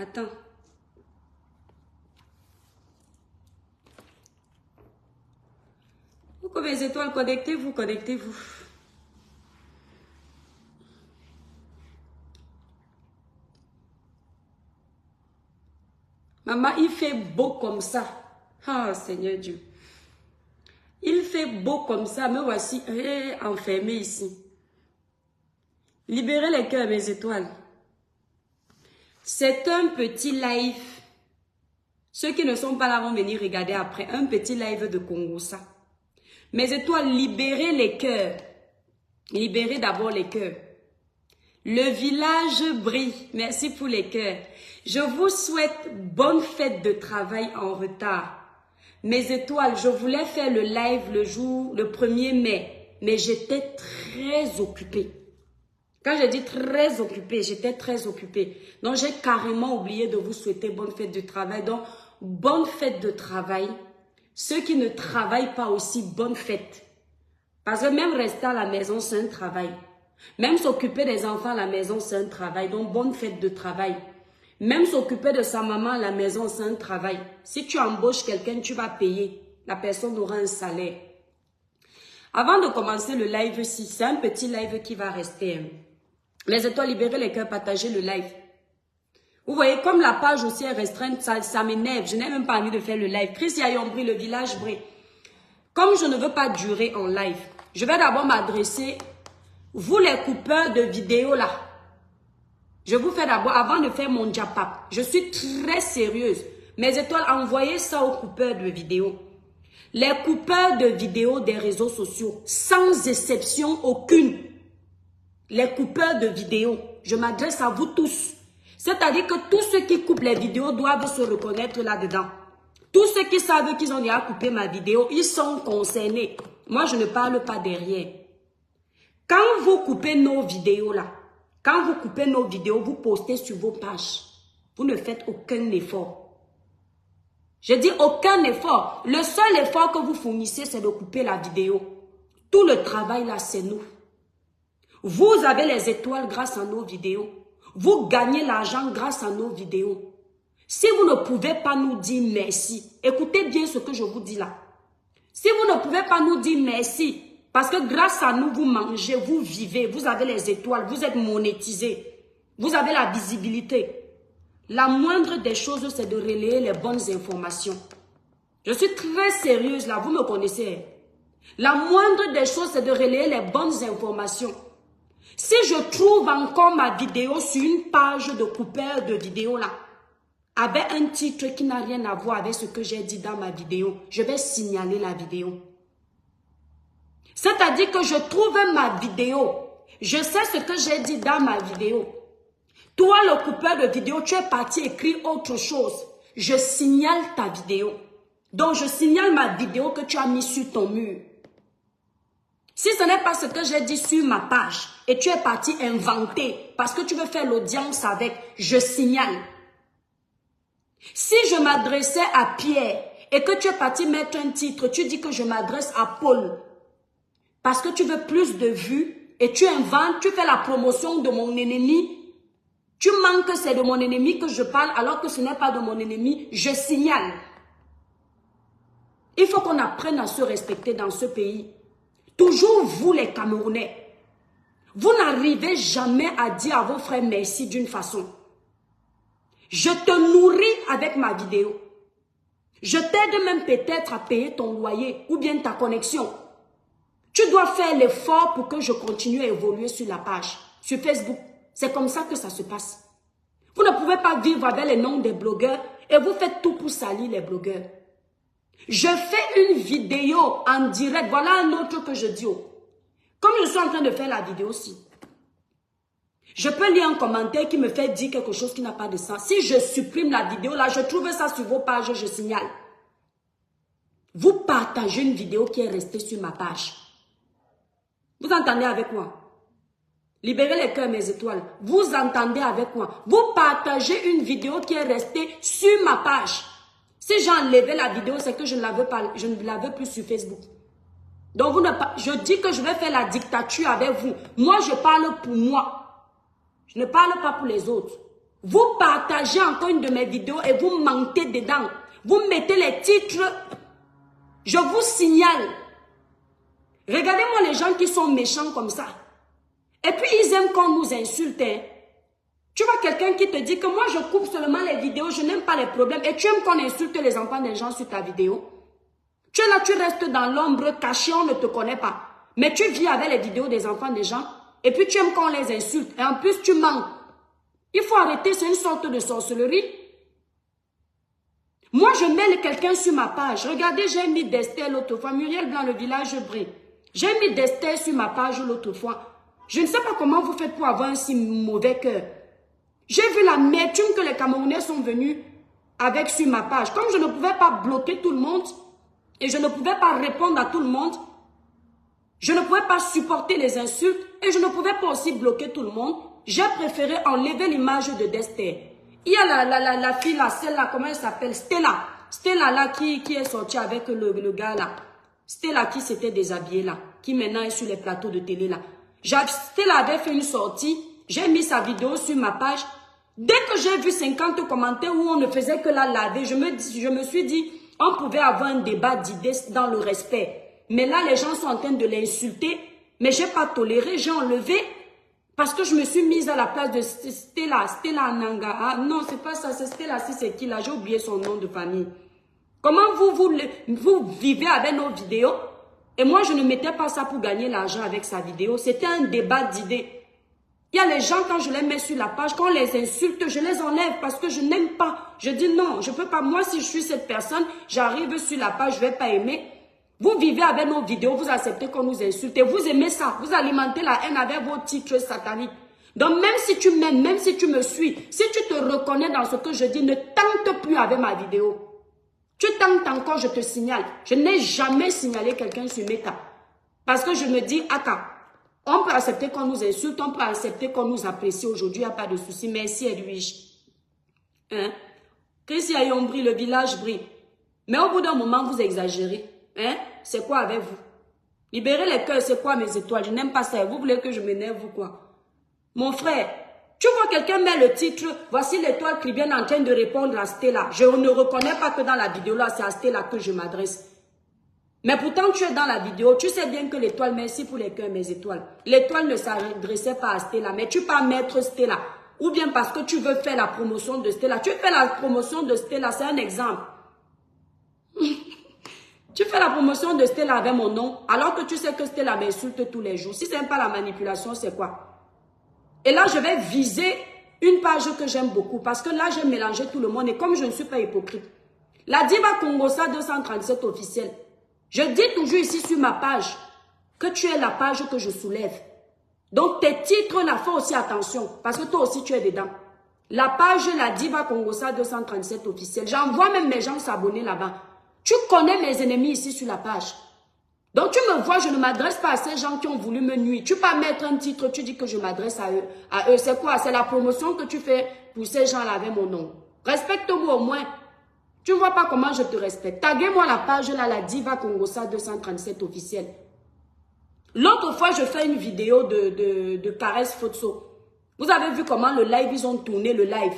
Attends. Pourquoi mes étoiles, connectez-vous, connectez-vous. Maman, il fait beau comme ça. Ah, Seigneur Dieu. Il fait beau comme ça. Me voici enfermé ici. Libérez les cœurs, mes étoiles. C'est un petit live. Ceux qui ne sont pas là vont venir regarder après. Un petit live de Congo, ça. Mes étoiles, libérez les cœurs. Libérez d'abord les cœurs. Le village brille. Merci pour les cœurs. Je vous souhaite bonne fête de travail en retard. Mes étoiles, je voulais faire le live le 1er mai, mais j'étais très occupée. Quand je dis très occupée, j'étais très occupée. Donc, j'ai carrément oublié de vous souhaiter bonne fête de travail. Donc, bonne fête de travail. Ceux qui ne travaillent pas aussi, bonne fête. Parce que même rester à la maison, c'est un travail. Même s'occuper des enfants à la maison, c'est un travail. Donc, bonne fête de travail. Même s'occuper de sa maman à la maison, c'est un travail. Si tu embauches quelqu'un, tu vas payer. La personne aura un salaire. Avant de commencer le live ici, c'est un petit live qui va rester. Les étoiles, libérez les cœurs, partagez le live. Vous voyez, comme la page aussi est restreinte, ça m'énerve. Je n'ai même pas envie de faire le live. Chris Yayombri, le village brille. Comme je ne veux pas durer en live, je vais d'abord m'adresser, vous les coupeurs de vidéos là. Je vous fais d'abord, avant de faire mon japap, je suis très sérieuse. Mes étoiles, envoyez ça aux coupeurs de vidéos. Les coupeurs de vidéos des réseaux sociaux, sans exception aucune. Les coupeurs de vidéos, je m'adresse à vous tous. C'est-à-dire que tous ceux qui coupent les vidéos doivent se reconnaître là-dedans. Tous ceux qui savent qu'ils ont déjà coupé ma vidéo, ils sont concernés. Moi, je ne parle pas derrière. Quand vous coupez nos vidéos là, quand vous coupez nos vidéos, vous postez sur vos pages. Vous ne faites aucun effort. Je dis aucun effort. Le seul effort que vous fournissez, c'est de couper la vidéo. Tout le travail là, c'est nous. Vous avez les étoiles grâce à nos vidéos. Vous gagnez l'argent grâce à nos vidéos. Si vous ne pouvez pas nous dire merci, écoutez bien ce que je vous dis là. Si vous ne pouvez pas nous dire merci, parce que grâce à nous, vous mangez, vous vivez, vous avez les étoiles, vous êtes monétisé, vous avez la visibilité. La moindre des choses, c'est de relayer les bonnes informations. Je suis très sérieuse là, vous me connaissez. La moindre des choses, c'est de relayer les bonnes informations. Si je trouve encore ma vidéo sur une page de coupeur de vidéo là, avec un titre qui n'a rien à voir avec ce que j'ai dit dans ma vidéo, je vais signaler la vidéo. C'est-à-dire que je trouve ma vidéo, je sais ce que j'ai dit dans ma vidéo. Toi, le coupeur de vidéo, tu es parti écrire autre chose. Je signale ta vidéo. Donc, je signale ma vidéo que tu as mis sur ton mur. Si ce n'est pas ce que j'ai dit sur ma page et tu es parti inventer parce que tu veux faire l'audience avec, je signale. Si je m'adressais à Pierre et que tu es parti mettre un titre, tu dis que je m'adresse à Paul parce que tu veux plus de vues et tu inventes, tu fais la promotion de mon ennemi. Tu manques que c'est de mon ennemi que je parle alors que ce n'est pas de mon ennemi, je signale. Il faut qu'on apprenne à se respecter dans ce pays. Toujours vous les Camerounais, vous n'arrivez jamais à dire à vos frères merci d'une façon. Je te nourris avec ma vidéo. Je t'aide même peut-être à payer ton loyer ou bien ta connexion. Tu dois faire l'effort pour que je continue à évoluer sur la page, sur Facebook. C'est comme ça que ça se passe. Vous ne pouvez pas vivre avec les noms des blogueurs et vous faites tout pour salir les blogueurs. Je fais une vidéo en direct. Voilà un autre que je dis. Comme je suis en train de faire la vidéo aussi. Je peux lire un commentaire qui me fait dire quelque chose qui n'a pas de sens. Si je supprime la vidéo là, je trouve ça sur vos pages, je signale. Vous partagez une vidéo qui est restée sur ma page. Vous entendez avec moi? Libérez les cœurs, mes étoiles. Vous entendez avec moi? Vous partagez une vidéo qui est restée sur ma page. Si j'ai enlevé la vidéo, c'est que je ne la veux plus sur Facebook. Donc, je dis que je vais faire la dictature avec vous. Moi, je parle pour moi. Je ne parle pas pour les autres. Vous partagez encore une de mes vidéos et vous mentez dedans. Vous mettez les titres. Je vous signale. Regardez-moi les gens qui sont méchants comme ça. Et puis ils aiment qu'on nous insulte. Hein. Tu vois quelqu'un qui te dit que moi je coupe seulement les vidéos, je n'aime pas les problèmes. Et tu aimes qu'on insulte les enfants des gens sur ta vidéo. Tu es là, tu restes dans l'ombre, caché, on ne te connaît pas. Mais tu vis avec les vidéos des enfants des gens. Et puis tu aimes qu'on les insulte. Et en plus tu mens. Il faut arrêter, c'est une sorte de sorcellerie. Moi je mets quelqu'un sur ma page. Regardez, j'ai mis Destelle l'autre fois. Muriel Blanc, le village brille. J'ai mis Destelle sur ma page l'autre fois. Je ne sais pas comment vous faites pour avoir un si mauvais cœur. J'ai vu la méthune que les Camerounais sont venus avec sur ma page. Comme je ne pouvais pas bloquer tout le monde et je ne pouvais pas répondre à tout le monde, je ne pouvais pas supporter les insultes et je ne pouvais pas aussi bloquer tout le monde, j'ai préféré enlever l'image de Destelle. Il y a la fille là, celle-là, comment elle s'appelle? Stella. Stella là qui est sortie avec le gars là. Stella qui s'était déshabillée là, qui maintenant est sur les plateaux de télé là. Stella avait fait une sortie, j'ai mis sa vidéo sur ma page. Dès que j'ai vu 50 commentaires où on ne faisait que la laver, je me suis dit, on pouvait avoir un débat d'idées dans le respect. Mais là, les gens sont en train de l'insulter, mais je n'ai pas toléré, j'ai enlevé, parce que je me suis mise à la place de Stella Nanga. Ah non, c'est pas ça, c'est Stella, c'est qui là, j'ai oublié son nom de famille. Comment vous vivez avec nos vidéos? Et moi, je ne mettais pas ça pour gagner l'argent avec sa vidéo. C'était un débat d'idées. Il y a les gens, quand je les mets sur la page, quand on les insulte, je les enlève parce que je n'aime pas. Je dis non, je ne peux pas. Moi, si je suis cette personne, j'arrive sur la page, je ne vais pas aimer. Vous vivez avec nos vidéos, vous acceptez qu'on nous insulte. Et vous aimez ça. Vous alimentez la haine avec vos titres sataniques. Donc, même si tu m'aimes, même si tu me suis, si tu te reconnais dans ce que je dis, ne tente plus avec ma vidéo. Tu tentes encore, je te signale. Je n'ai jamais signalé quelqu'un sur Meta. Parce que je me dis, attends, on peut accepter qu'on nous insulte, on peut accepter qu'on nous apprécie aujourd'hui, il n'y a pas de souci. Merci Edwige. Hein? Chrissy Ayon brille, le village brille. Mais au bout d'un moment, vous exagérez. Hein? C'est quoi avec vous? Libérer les cœurs, c'est quoi mes étoiles? Je n'aime pas ça. Vous voulez que je m'énerve ou quoi? Mon frère, tu vois quelqu'un met le titre, voici l'étoile qui vient en train de répondre à Stella. Je ne reconnais pas que dans la vidéo là, c'est à Stella que je m'adresse. Mais pourtant, tu es dans la vidéo, tu sais bien que l'étoile, merci pour les cœurs, mes étoiles. L'étoile ne s'adressait pas à Stella, mais tu peux mettre Stella. Ou bien parce que tu veux faire la promotion de Stella. Tu fais la promotion de Stella, c'est un exemple. Tu fais la promotion de Stella avec mon nom, alors que tu sais que Stella m'insulte tous les jours. Si ce n'est pas la manipulation, c'est quoi? Et là, je vais viser une page que j'aime beaucoup, parce que là, j'ai mélangé tout le monde, et comme je ne suis pas hypocrite. La Diva Congosa 237 officielle. Je dis toujours ici sur ma page que tu es la page que je soulève. Donc tes titres là, fais aussi attention parce que toi aussi tu es dedans. La page La Diva Congosa 237 officielle. J'envoie même mes gens s'abonner là-bas. Tu connais mes ennemis ici sur la page. Donc tu me vois, je ne m'adresse pas à ces gens qui ont voulu me nuire. Tu peux pas mettre un titre, tu dis que je m'adresse à eux. À eux, c'est quoi? C'est la promotion que tu fais pour ces gens-là avec mon nom. Respecte-moi au moins. Tu ne vois pas comment je te respecte. Taguez-moi la page là, La Diva Congosa 237 officielle. L'autre fois, je fais une vidéo de Caresse Fotso. Vous avez vu comment le live, ils ont tourné le live.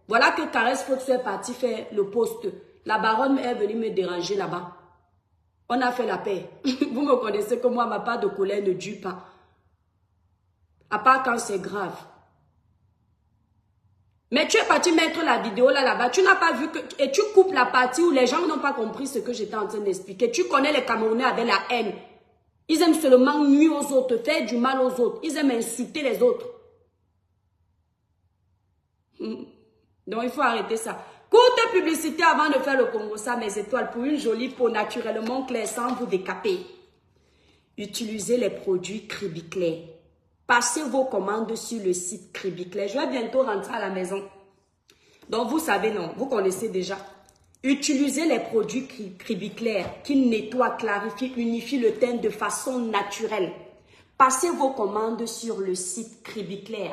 Voilà que Caresse Fotso est parti faire le post. La baronne est venue me déranger là-bas. On a fait la paix. Vous me connaissez que moi, ma part de colère ne dure pas. À part quand c'est grave. Mais tu es parti mettre la vidéo là-bas. Tu n'as pas vu que... Et tu coupes la partie où les gens n'ont pas compris ce que j'étais en train d'expliquer. Tu connais les Camerounais avec la haine. Ils aiment seulement nuire aux autres, faire du mal aux autres. Ils aiment insulter les autres. Donc, il faut arrêter ça. Courte publicité avant de faire le Congo, ça, mes étoiles, pour une jolie peau naturellement claire sans vous décaper. Utilisez les produits Cribiclair. Passez vos commandes sur le site Cribiclair. Je vais bientôt rentrer à la maison. Donc, vous savez, non, vous connaissez déjà. Utilisez les produits Cribiclair qui nettoient, clarifient, unifient le teint de façon naturelle. Passez vos commandes sur le site Cribiclair.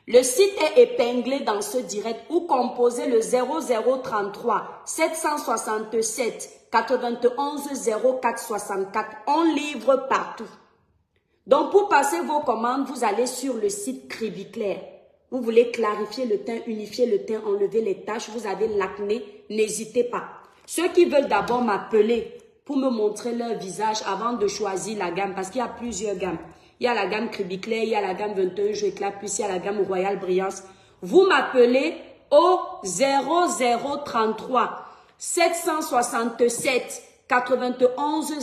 Le site est épinglé dans ce direct ou composez le 0033 767 91 0464. On livre partout. Donc, pour passer vos commandes, vous allez sur le site Cribiclair. Vous voulez clarifier le teint, unifier le teint, enlever les taches. Vous avez l'acné, n'hésitez pas. Ceux qui veulent d'abord m'appeler pour me montrer leur visage avant de choisir la gamme, parce qu'il y a plusieurs gammes. Il y a la gamme Cribiclair, il y a la gamme 21 Jeux Éclat, plus il y a la gamme Royal Brillance. Vous m'appelez au 0033 767 91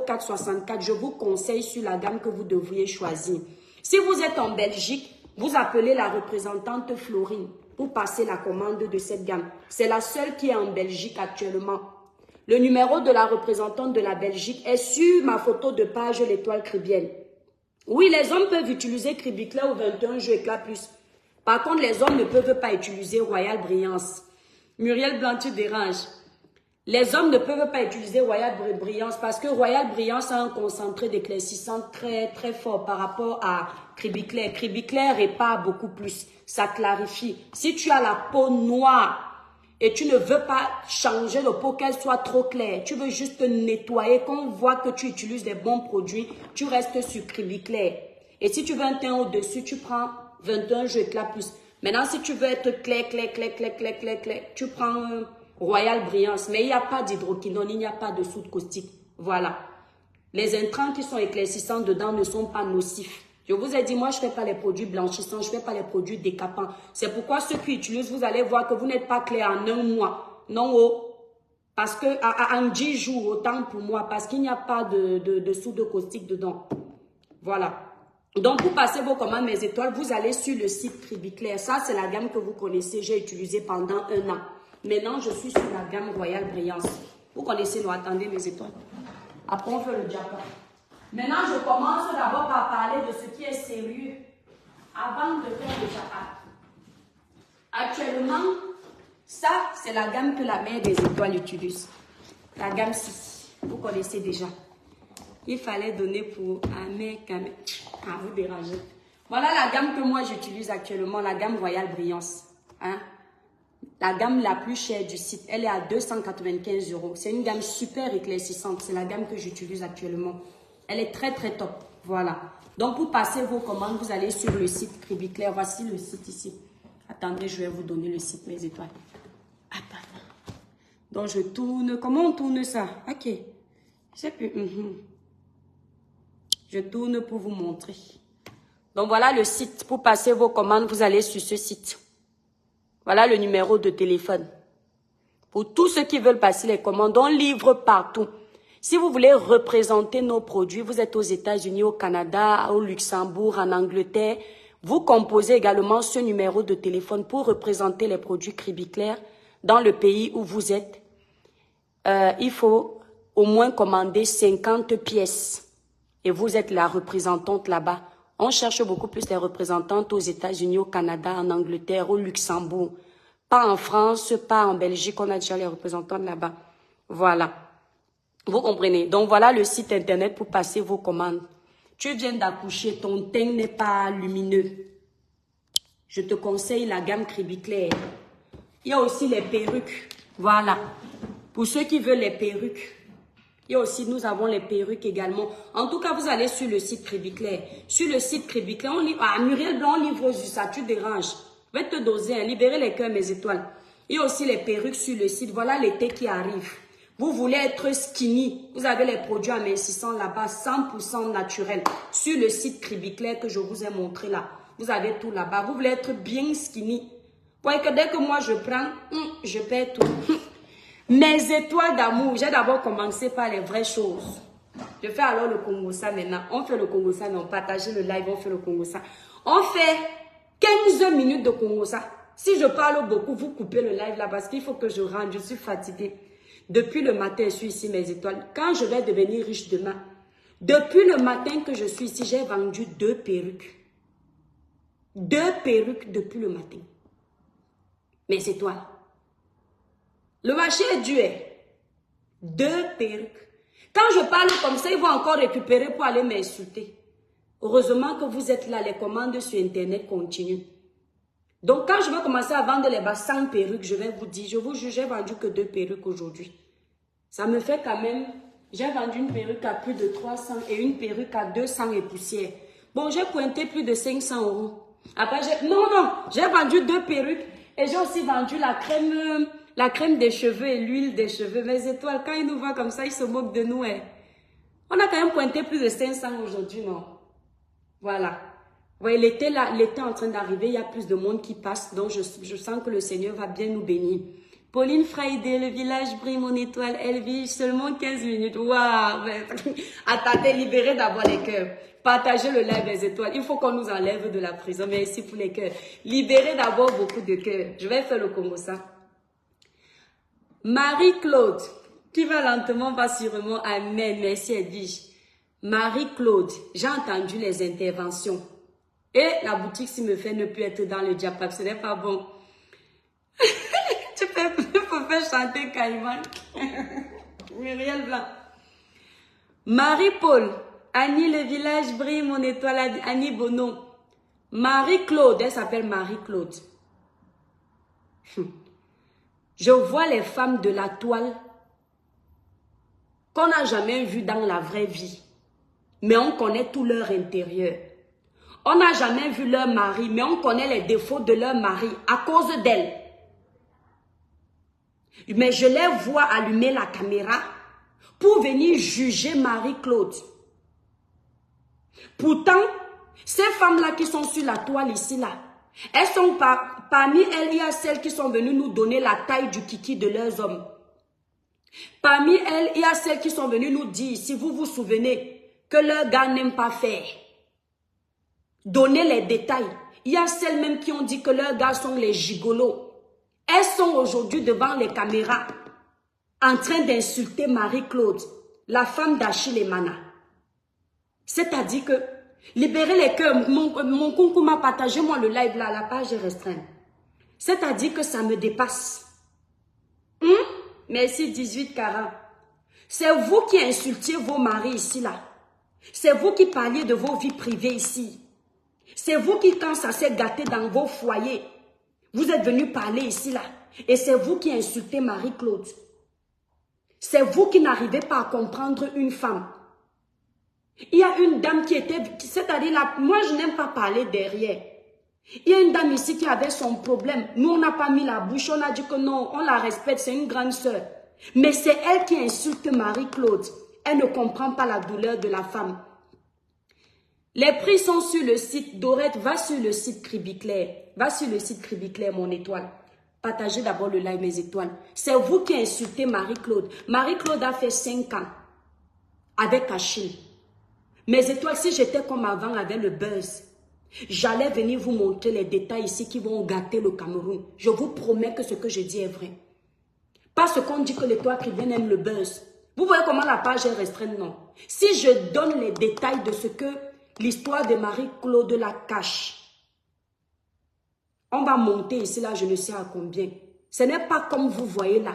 04 64. Je vous conseille sur la gamme que vous devriez choisir. Si vous êtes en Belgique, vous appelez la représentante Florine pour passer la commande de cette gamme. C'est la seule qui est en Belgique actuellement. Le numéro de la représentante de la Belgique est sur ma photo de page l'étoile cribienne. Oui, les hommes peuvent utiliser Cribiclair ou 21 Jeux Éclat plus. Par contre, les hommes ne peuvent pas utiliser Royal Brillance. Muriel Blanc, tu déranges. Les hommes ne peuvent pas utiliser Royal Brillance parce que Royal Brillance a un concentré d'éclaircissant très très fort par rapport à Cribiclair. Cribiclair répare beaucoup plus, ça clarifie. Si tu as la peau noire et tu ne veux pas changer de peau qu'elle soit trop claire, tu veux juste nettoyer, qu'on voit que tu utilises des bons produits, tu restes sur Cribiclair. Et si tu veux un teint au-dessus, tu prends 21 Jeux Éclat plus. Maintenant, si tu veux être clair, tu prends Royal Brillance. Mais il n'y a pas d'hydroquinone, il n'y a pas de soude caustique. Voilà. Les intrants qui sont éclaircissants dedans ne sont pas nocifs. Je vous ai dit, moi, je ne fais pas les produits blanchissants, je ne fais pas les produits décapants. C'est pourquoi ceux qui utilisent, vous allez voir que vous n'êtes pas clair en un mois. Non, oh. Parce que en 10 jours, autant pour moi, parce qu'il n'y a pas de soude caustique dedans. Voilà. Donc, pour passer vos commandes, mes étoiles, vous allez sur le site Cribiclair. Ça, c'est la gamme que vous connaissez. J'ai utilisé pendant 1 an. Maintenant, je suis sur la gamme Royal Brillance. Vous connaissez, nous, attendez, mes étoiles. Après, on fait le diapason. Maintenant, je commence d'abord par parler de ce qui est sérieux avant de faire le diapason. Actuellement, ça, c'est la gamme que la mère des étoiles utilise. La gamme 6. Vous connaissez déjà. Il fallait donner pour un mec, vous dérangez. Voilà la gamme que moi j'utilise actuellement, la gamme Royal Brillance. Hein? La gamme la plus chère du site, elle est à 295 €. C'est une gamme super éclaircissante. C'est la gamme que j'utilise actuellement. Elle est très très top. Voilà. Donc pour passer vos commandes, vous allez sur le site Cribiclair. Voici le site ici. Attendez, je vais vous donner le site, mes étoiles. Attends. Donc je tourne. Comment on tourne ça? Ok. Je sais plus. Je tourne pour vous montrer. Donc, voilà le site. Pour passer vos commandes, vous allez sur ce site. Voilà le numéro de téléphone. Pour tous ceux qui veulent passer les commandes, on livre partout. Si vous voulez représenter nos produits, vous êtes aux États-Unis, au Canada, au Luxembourg, en Angleterre, vous composez également ce numéro de téléphone pour représenter les produits Cribiclair dans le pays où vous êtes. Il faut au moins commander 50 pièces. Et vous êtes la représentante là-bas. On cherche beaucoup plus les représentantes aux États-Unis, au Canada, en Angleterre, au Luxembourg. Pas en France, pas en Belgique, on a déjà les représentantes là-bas. Voilà. Vous comprenez? Donc voilà le site internet pour passer vos commandes. Tu viens d'accoucher, ton teint n'est pas lumineux. Je te conseille la gamme Cribiclair. Il y a aussi les perruques. Voilà. Pour ceux qui veulent les perruques. Et aussi, nous avons les perruques également. En tout cas, vous allez sur le site Cribiclair. Sur le site Cribiclair, on livre. Ah, Muriel Blanc, on livre sur ça, tu déranges. Je vais te doser, hein, libérer les cœurs, mes étoiles. Et aussi les perruques sur le site. Voilà l'été qui arrive. Vous voulez être skinny. Vous avez les produits amincissants là-bas, 100% naturels. Sur le site Cribiclair que je vous ai montré là. Vous avez tout là-bas. Vous voulez être bien skinny. Voyez que dès que moi je prends, je perds tout. Mes étoiles d'amour, j'ai d'abord commencé par les vraies choses. Je fais alors le Congossa maintenant. On fait le Congossa, non, partagez le live, on fait le Congossa. On fait 15 minutes de Congossa. Si je parle beaucoup, vous coupez le live là parce qu'il faut que je rentre, je suis fatiguée. Depuis le matin, je suis ici, mes étoiles. Quand je vais devenir riche demain, depuis le matin que je suis ici, j'ai vendu 2 perruques. 2 perruques depuis le matin. Mes étoiles. Le marché est dur. 2 perruques. Quand je parle comme ça, ils vont encore récupérer pour aller m'insulter. Heureusement que vous êtes là, les commandes sur Internet continuent. Donc, quand je vais commencer à vendre les 100 perruques, je vais vous dire, je vous jure, j'ai vendu que 2 perruques aujourd'hui. Ça me fait quand même, j'ai vendu une perruque à plus de 300 et une perruque à 200 et poussière. Bon, j'ai pointé plus de 500 €. Après, j'ai vendu 2 perruques et j'ai aussi vendu la crème des cheveux et l'huile des cheveux. Mes étoiles, quand ils nous voient comme ça, ils se moquent de nous. Hein. On a quand même pointé plus de 500 aujourd'hui, non? Voilà. Vous voyez, l'été est en train d'arriver, il y a plus de monde qui passe, donc je sens que le Seigneur va bien nous bénir. Pauline Friday, le village brille mon étoile, elle vit seulement 15 minutes. Waouh! Attendez, libérez d'abord les cœurs. Partagez le live des étoiles. Il faut qu'on nous enlève de la prison. Merci pour les cœurs. Libérez d'abord beaucoup de cœurs. Je vais faire le Congo ça. Marie-Claude, qui va lentement, va sûrement. Amen. Merci Edwige. Marie-Claude, j'ai entendu les interventions. Et la boutique, s'il me fait ne plus être dans le diapac, ce n'est pas bon. Tu peux faire chanter Caïman. Muriel Blanc. Marie-Paul. Annie, le village brille, mon étoile. Annie Bono. Marie-Claude. Elle s'appelle Marie-Claude. Je vois les femmes de la toile qu'on n'a jamais vues dans la vraie vie. Mais on connaît tout leur intérieur. On n'a jamais vu leur mari, mais on connaît les défauts de leur mari à cause d'elle. Mais je les vois allumer la caméra pour venir juger Marie-Claude. Pourtant, ces femmes-là qui sont sur la toile ici, là, elles sont parmi elles, il y a celles qui sont venues nous donner la taille du kiki de leurs hommes. Parmi elles, il y a celles qui sont venues nous dire, si vous vous souvenez, que leurs gars n'aiment pas faire. Donner les détails. Il y a celles même qui ont dit que leurs gars sont les gigolos. Elles sont aujourd'hui devant les caméras en train d'insulter Marie-Claude, la femme d'Achille Emana. C'est-à-dire que, libérez les cœurs, mon concours m'a partagé moi le live là, la page est restreinte. C'est-à-dire que ça me dépasse. Merci 1840. C'est vous qui insultiez vos maris ici là. C'est vous qui parliez de vos vies privées ici. C'est vous qui, quand ça s'est gâté dans vos foyers, vous êtes venu parler ici là. Et c'est vous qui insultez Marie-Claude. C'est vous qui n'arrivez pas à comprendre une femme. Il y a une dame qui était, c'est-à-dire là, moi je n'aime pas parler derrière. Il y a une dame ici qui avait son problème. Nous on n'a pas mis la bouche, on a dit que non, on la respecte, c'est une grande sœur. Mais c'est elle qui insulte Marie-Claude. Elle ne comprend pas la douleur de la femme. Les prix sont sur le site. Dorette, va sur le site Cribiclair. Va sur le site Cribiclair, mon étoile. Partagez d'abord le live, mes étoiles. C'est vous qui insultez Marie-Claude. Marie-Claude a fait 5 ans avec Achille. Mes étoiles, si j'étais comme avant avec le buzz, j'allais venir vous montrer les détails ici qui vont gâter le Cameroun. Je vous promets que ce que je dis est vrai. Parce qu'on dit que l'étoile chrétienne aime le buzz. Vous voyez comment la page est restreinte, non? Si je donne les détails de ce que l'histoire de Marie-Claude la cache, on va monter ici, là, je ne sais à combien. Ce n'est pas comme vous voyez là.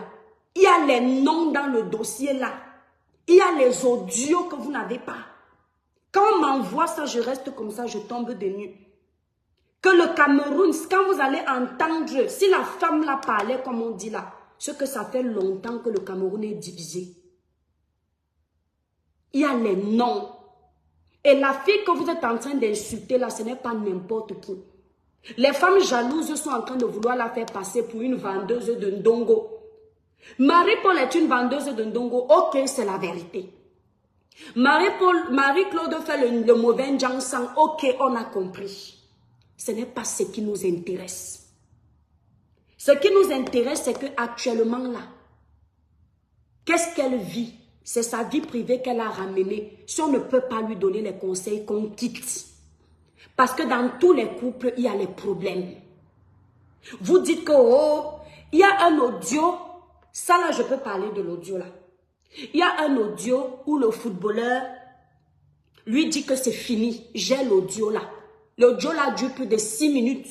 Il y a les noms dans le dossier là. Il y a les audios que vous n'avez pas. Quand on m'envoie ça, je reste comme ça, je tombe de nu. Que le Cameroun, quand vous allez entendre, si la femme là parlait comme on dit là, ce que ça fait longtemps que le Cameroun est divisé. Il y a les noms. Et la fille que vous êtes en train d'insulter là, ce n'est pas n'importe qui. Les femmes jalouses sont en train de vouloir la faire passer pour une vendeuse de ndongo. Marie-Paul est une vendeuse de ndongo. Ok, c'est la vérité. Marie-Claude fait le mauvais Njansang. Ok, on a compris. Ce n'est pas ce qui nous intéresse. Ce qui nous intéresse, c'est qu'actuellement là, qu'est-ce qu'elle vit? C'est sa vie privée qu'elle a ramenée. Si on ne peut pas lui donner les conseils, qu'on quitte. Parce que dans tous les couples, il y a les problèmes. Vous dites que, oh, il y a un audio. Ça là, je peux parler de l'audio là. Il y a un audio où le footballeur lui dit que c'est fini. J'ai l'audio là. L'audio là dure plus de 6 minutes.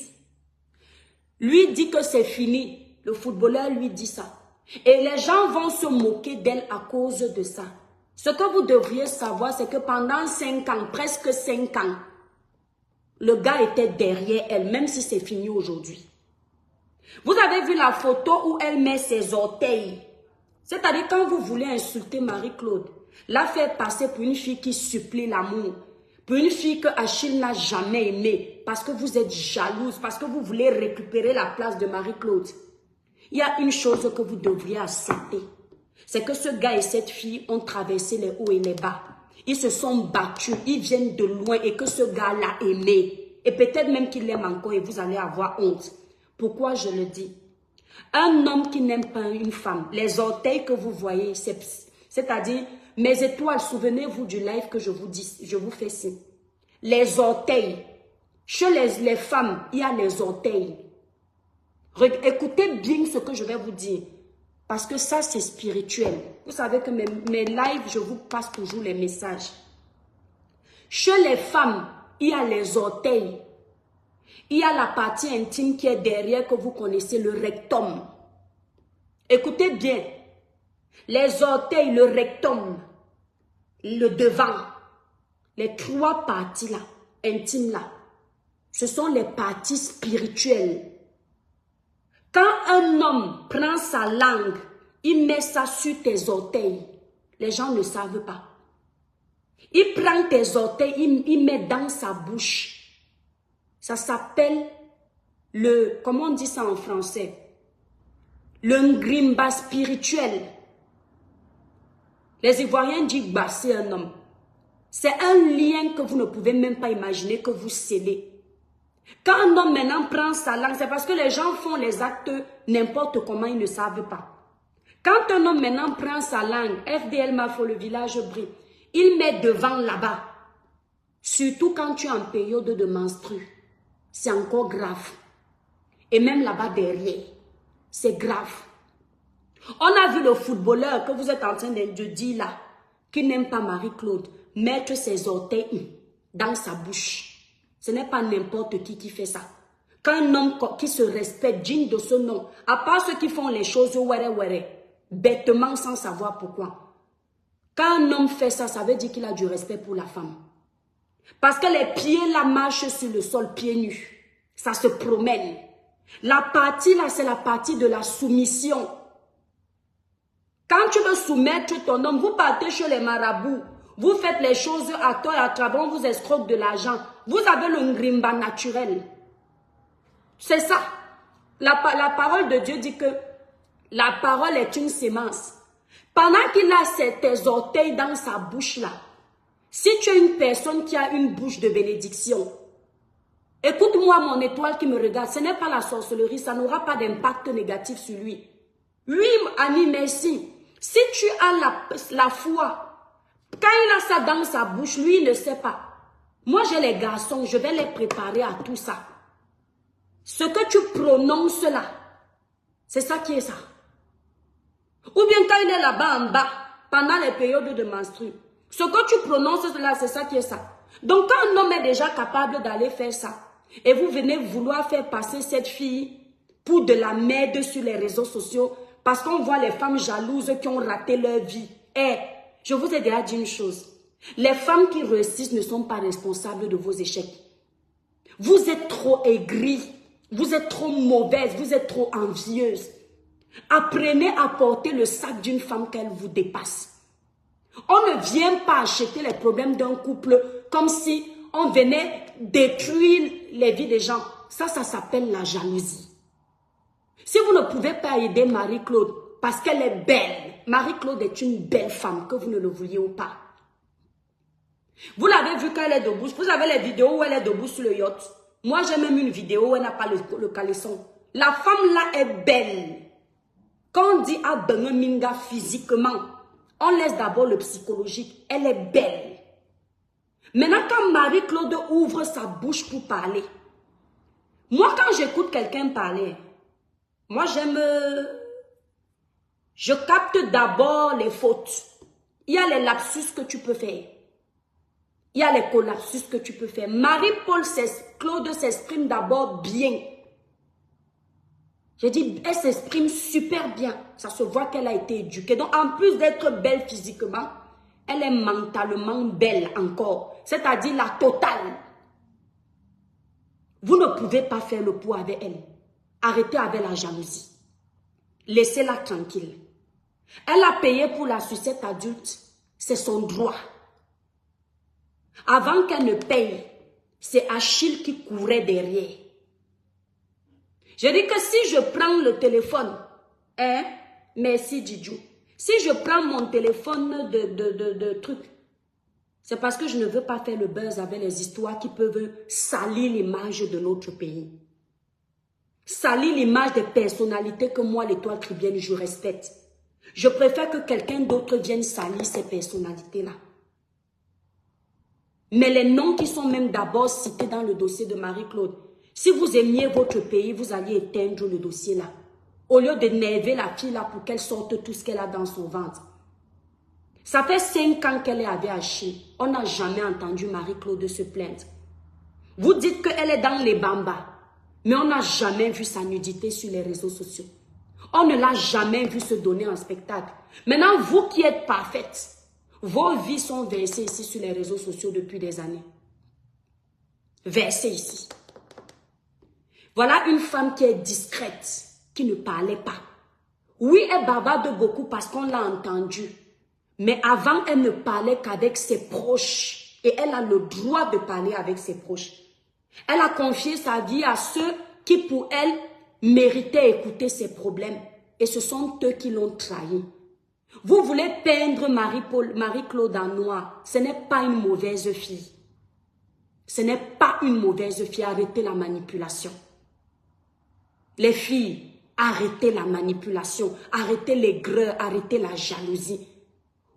Lui dit que c'est fini. Le footballeur lui dit ça. Et les gens vont se moquer d'elle à cause de ça. Ce que vous devriez savoir, c'est que pendant 5 ans, presque 5 ans, le gars était derrière elle, même si c'est fini aujourd'hui. Vous avez vu la photo où elle met ses orteils. C'est-à-dire quand vous voulez insulter Marie-Claude, la faire passer pour une fille qui supplie l'amour, pour une fille que Achille n'a jamais aimée. parce que vous êtes jalouse, parce que vous voulez récupérer la place de Marie-Claude, il y a une chose que vous devriez accepter. C'est que ce gars et cette fille ont traversé les hauts et les bas. Ils se sont battus, ils viennent de loin et que ce gars l'a aimé. Et peut-être même qu'il l'aime encore et vous allez avoir honte. Pourquoi je le dis? Un homme qui n'aime pas une femme, les orteils que vous voyez, c'est-à-dire mes étoiles, souvenez-vous du live que je vous fais ici. Les orteils. Chez les femmes, il y a les orteils. Écoutez bien ce que je vais vous dire. Parce que ça, c'est spirituel. Vous savez que mes lives, je vous passe toujours les messages. Chez les femmes, il y a les orteils. Il y a la partie intime qui est derrière que vous connaissez, le rectum. Écoutez bien. Les orteils, le rectum, le devant, les trois parties là, intimes là, ce sont les parties spirituelles. Quand un homme prend sa langue, il met ça sur tes orteils. Les gens ne savent pas. Il prend tes orteils, il met dans sa bouche. Ça s'appelle comment on dit ça en français? Le ngrimba spirituel. Les Ivoiriens disent bah, c'est un homme. C'est un lien que vous ne pouvez même pas imaginer que vous scellez. Quand un homme maintenant prend sa langue, c'est parce que les gens font les actes n'importe comment, ils ne savent pas. Quand un homme maintenant prend sa langue, FDL Mafo, le village brille, il met devant là-bas. Surtout quand tu es en période de menstru. C'est encore grave. Et même là-bas derrière, c'est grave. On a vu le footballeur que vous êtes en train de dire là, qui n'aime pas Marie-Claude, mettre ses orteils dans sa bouche. Ce n'est pas n'importe qui fait ça. Quand un homme qui se respecte, digne de ce nom, à part ceux qui font les choses bêtement sans savoir pourquoi. Quand un homme fait ça, ça veut dire qu'il a du respect pour la femme. Parce que les pieds là marchent sur le sol pieds nus. Ça se promène. La partie là, c'est la partie de la soumission. Quand tu veux soumettre ton homme, vous partez chez les marabouts. Vous faites les choses à tort et à travers, on vous escroque de l'argent. Vous avez le ngrimba naturel. C'est ça. La parole de Dieu dit que la parole est une sémence. Pendant qu'il a tes orteils dans sa bouche là, si tu es une personne qui a une bouche de bénédiction, écoute-moi mon étoile qui me regarde, ce n'est pas la sorcellerie, ça n'aura pas d'impact négatif sur lui. Oui, Annie, merci. Si tu as la foi, quand il a ça dans sa bouche, lui, il ne sait pas. Moi, j'ai les garçons, je vais les préparer à tout ça. Ce que tu prononces là, c'est ça qui est ça. Ou bien quand il est là-bas en bas, pendant les périodes de menstru, ce que tu prononces là, c'est ça qui est ça. Donc quand un homme est déjà capable d'aller faire ça, et vous venez vouloir faire passer cette fille pour de la merde sur les réseaux sociaux, parce qu'on voit les femmes jalouses qui ont raté leur vie. Je vous ai déjà dit une chose. Les femmes qui réussissent ne sont pas responsables de vos échecs. Vous êtes trop aigris, vous êtes trop mauvaise, vous êtes trop envieuse. Apprenez à porter le sac d'une femme qu'elle vous dépasse. On ne vient pas acheter les problèmes d'un couple comme si on venait détruire les vies des gens. Ça s'appelle la jalousie. Si vous ne pouvez pas aider Marie-Claude parce qu'elle est belle, Marie-Claude est une belle femme, que vous ne le vouliez ou pas. Vous l'avez vu quand elle est debout. Vous avez les vidéos où elle est debout sur le yacht. Moi, j'ai même une vidéo où elle n'a pas le caleçon. La femme là est belle. Quand on dit Minga physiquement, on laisse d'abord le psychologique. Elle est belle. Maintenant, quand Marie-Claude ouvre sa bouche pour parler, moi, quand j'écoute quelqu'un parler, moi, je capte d'abord les fautes. Il y a les lapsus que tu peux faire. Il y a les collapsus que tu peux faire. Claude s'exprime d'abord bien. J'ai dit, elle s'exprime super bien. Ça se voit qu'elle a été éduquée. Donc, en plus d'être belle physiquement, elle est mentalement belle encore. C'est-à-dire la totale. Vous ne pouvez pas faire le poids avec elle. Arrêtez avec la jalousie. Laissez-la tranquille. Elle a payé pour la sucette adulte. C'est son droit. Avant qu'elle ne paye, c'est Achille qui courait derrière. Je dis que si je prends le téléphone, hein, merci Didjou, si je prends mon téléphone de truc, c'est parce que je ne veux pas faire le buzz avec les histoires qui peuvent salir l'image de notre pays. Salir l'image des personnalités que moi, l'étoile tribienne, je respecte. Je préfère que quelqu'un d'autre vienne salir ces personnalités-là. Mais les noms qui sont même d'abord cités dans le dossier de Marie-Claude, si vous aimiez votre pays, vous alliez éteindre le dossier là. Au lieu de nerver la fille là pour qu'elle sorte tout ce qu'elle a dans son ventre. Ça fait 5 ans qu'elle est avec Achille. On n'a jamais entendu Marie-Claude se plaindre. Vous dites qu'elle est dans les bambas. Mais on n'a jamais vu sa nudité sur les réseaux sociaux. On ne l'a jamais vu se donner en spectacle. Maintenant, vous qui êtes parfaite, vos vies sont versées ici sur les réseaux sociaux depuis des années. Versées ici. Voilà une femme qui est discrète, qui ne parlait pas. Oui, elle bavarde beaucoup parce qu'on l'a entendue. Mais avant, elle ne parlait qu'avec ses proches. Et elle a le droit de parler avec ses proches. Elle a confié sa vie à ceux qui, pour elle, méritaient écouter ses problèmes. Et ce sont eux qui l'ont trahi. Vous voulez peindre Marie-Claude en noir. Ce n'est pas une mauvaise fille. Ce n'est pas une mauvaise fille. Arrêtez la manipulation. Les filles, arrêtez la manipulation. Arrêtez l'aigreur. Arrêtez la jalousie.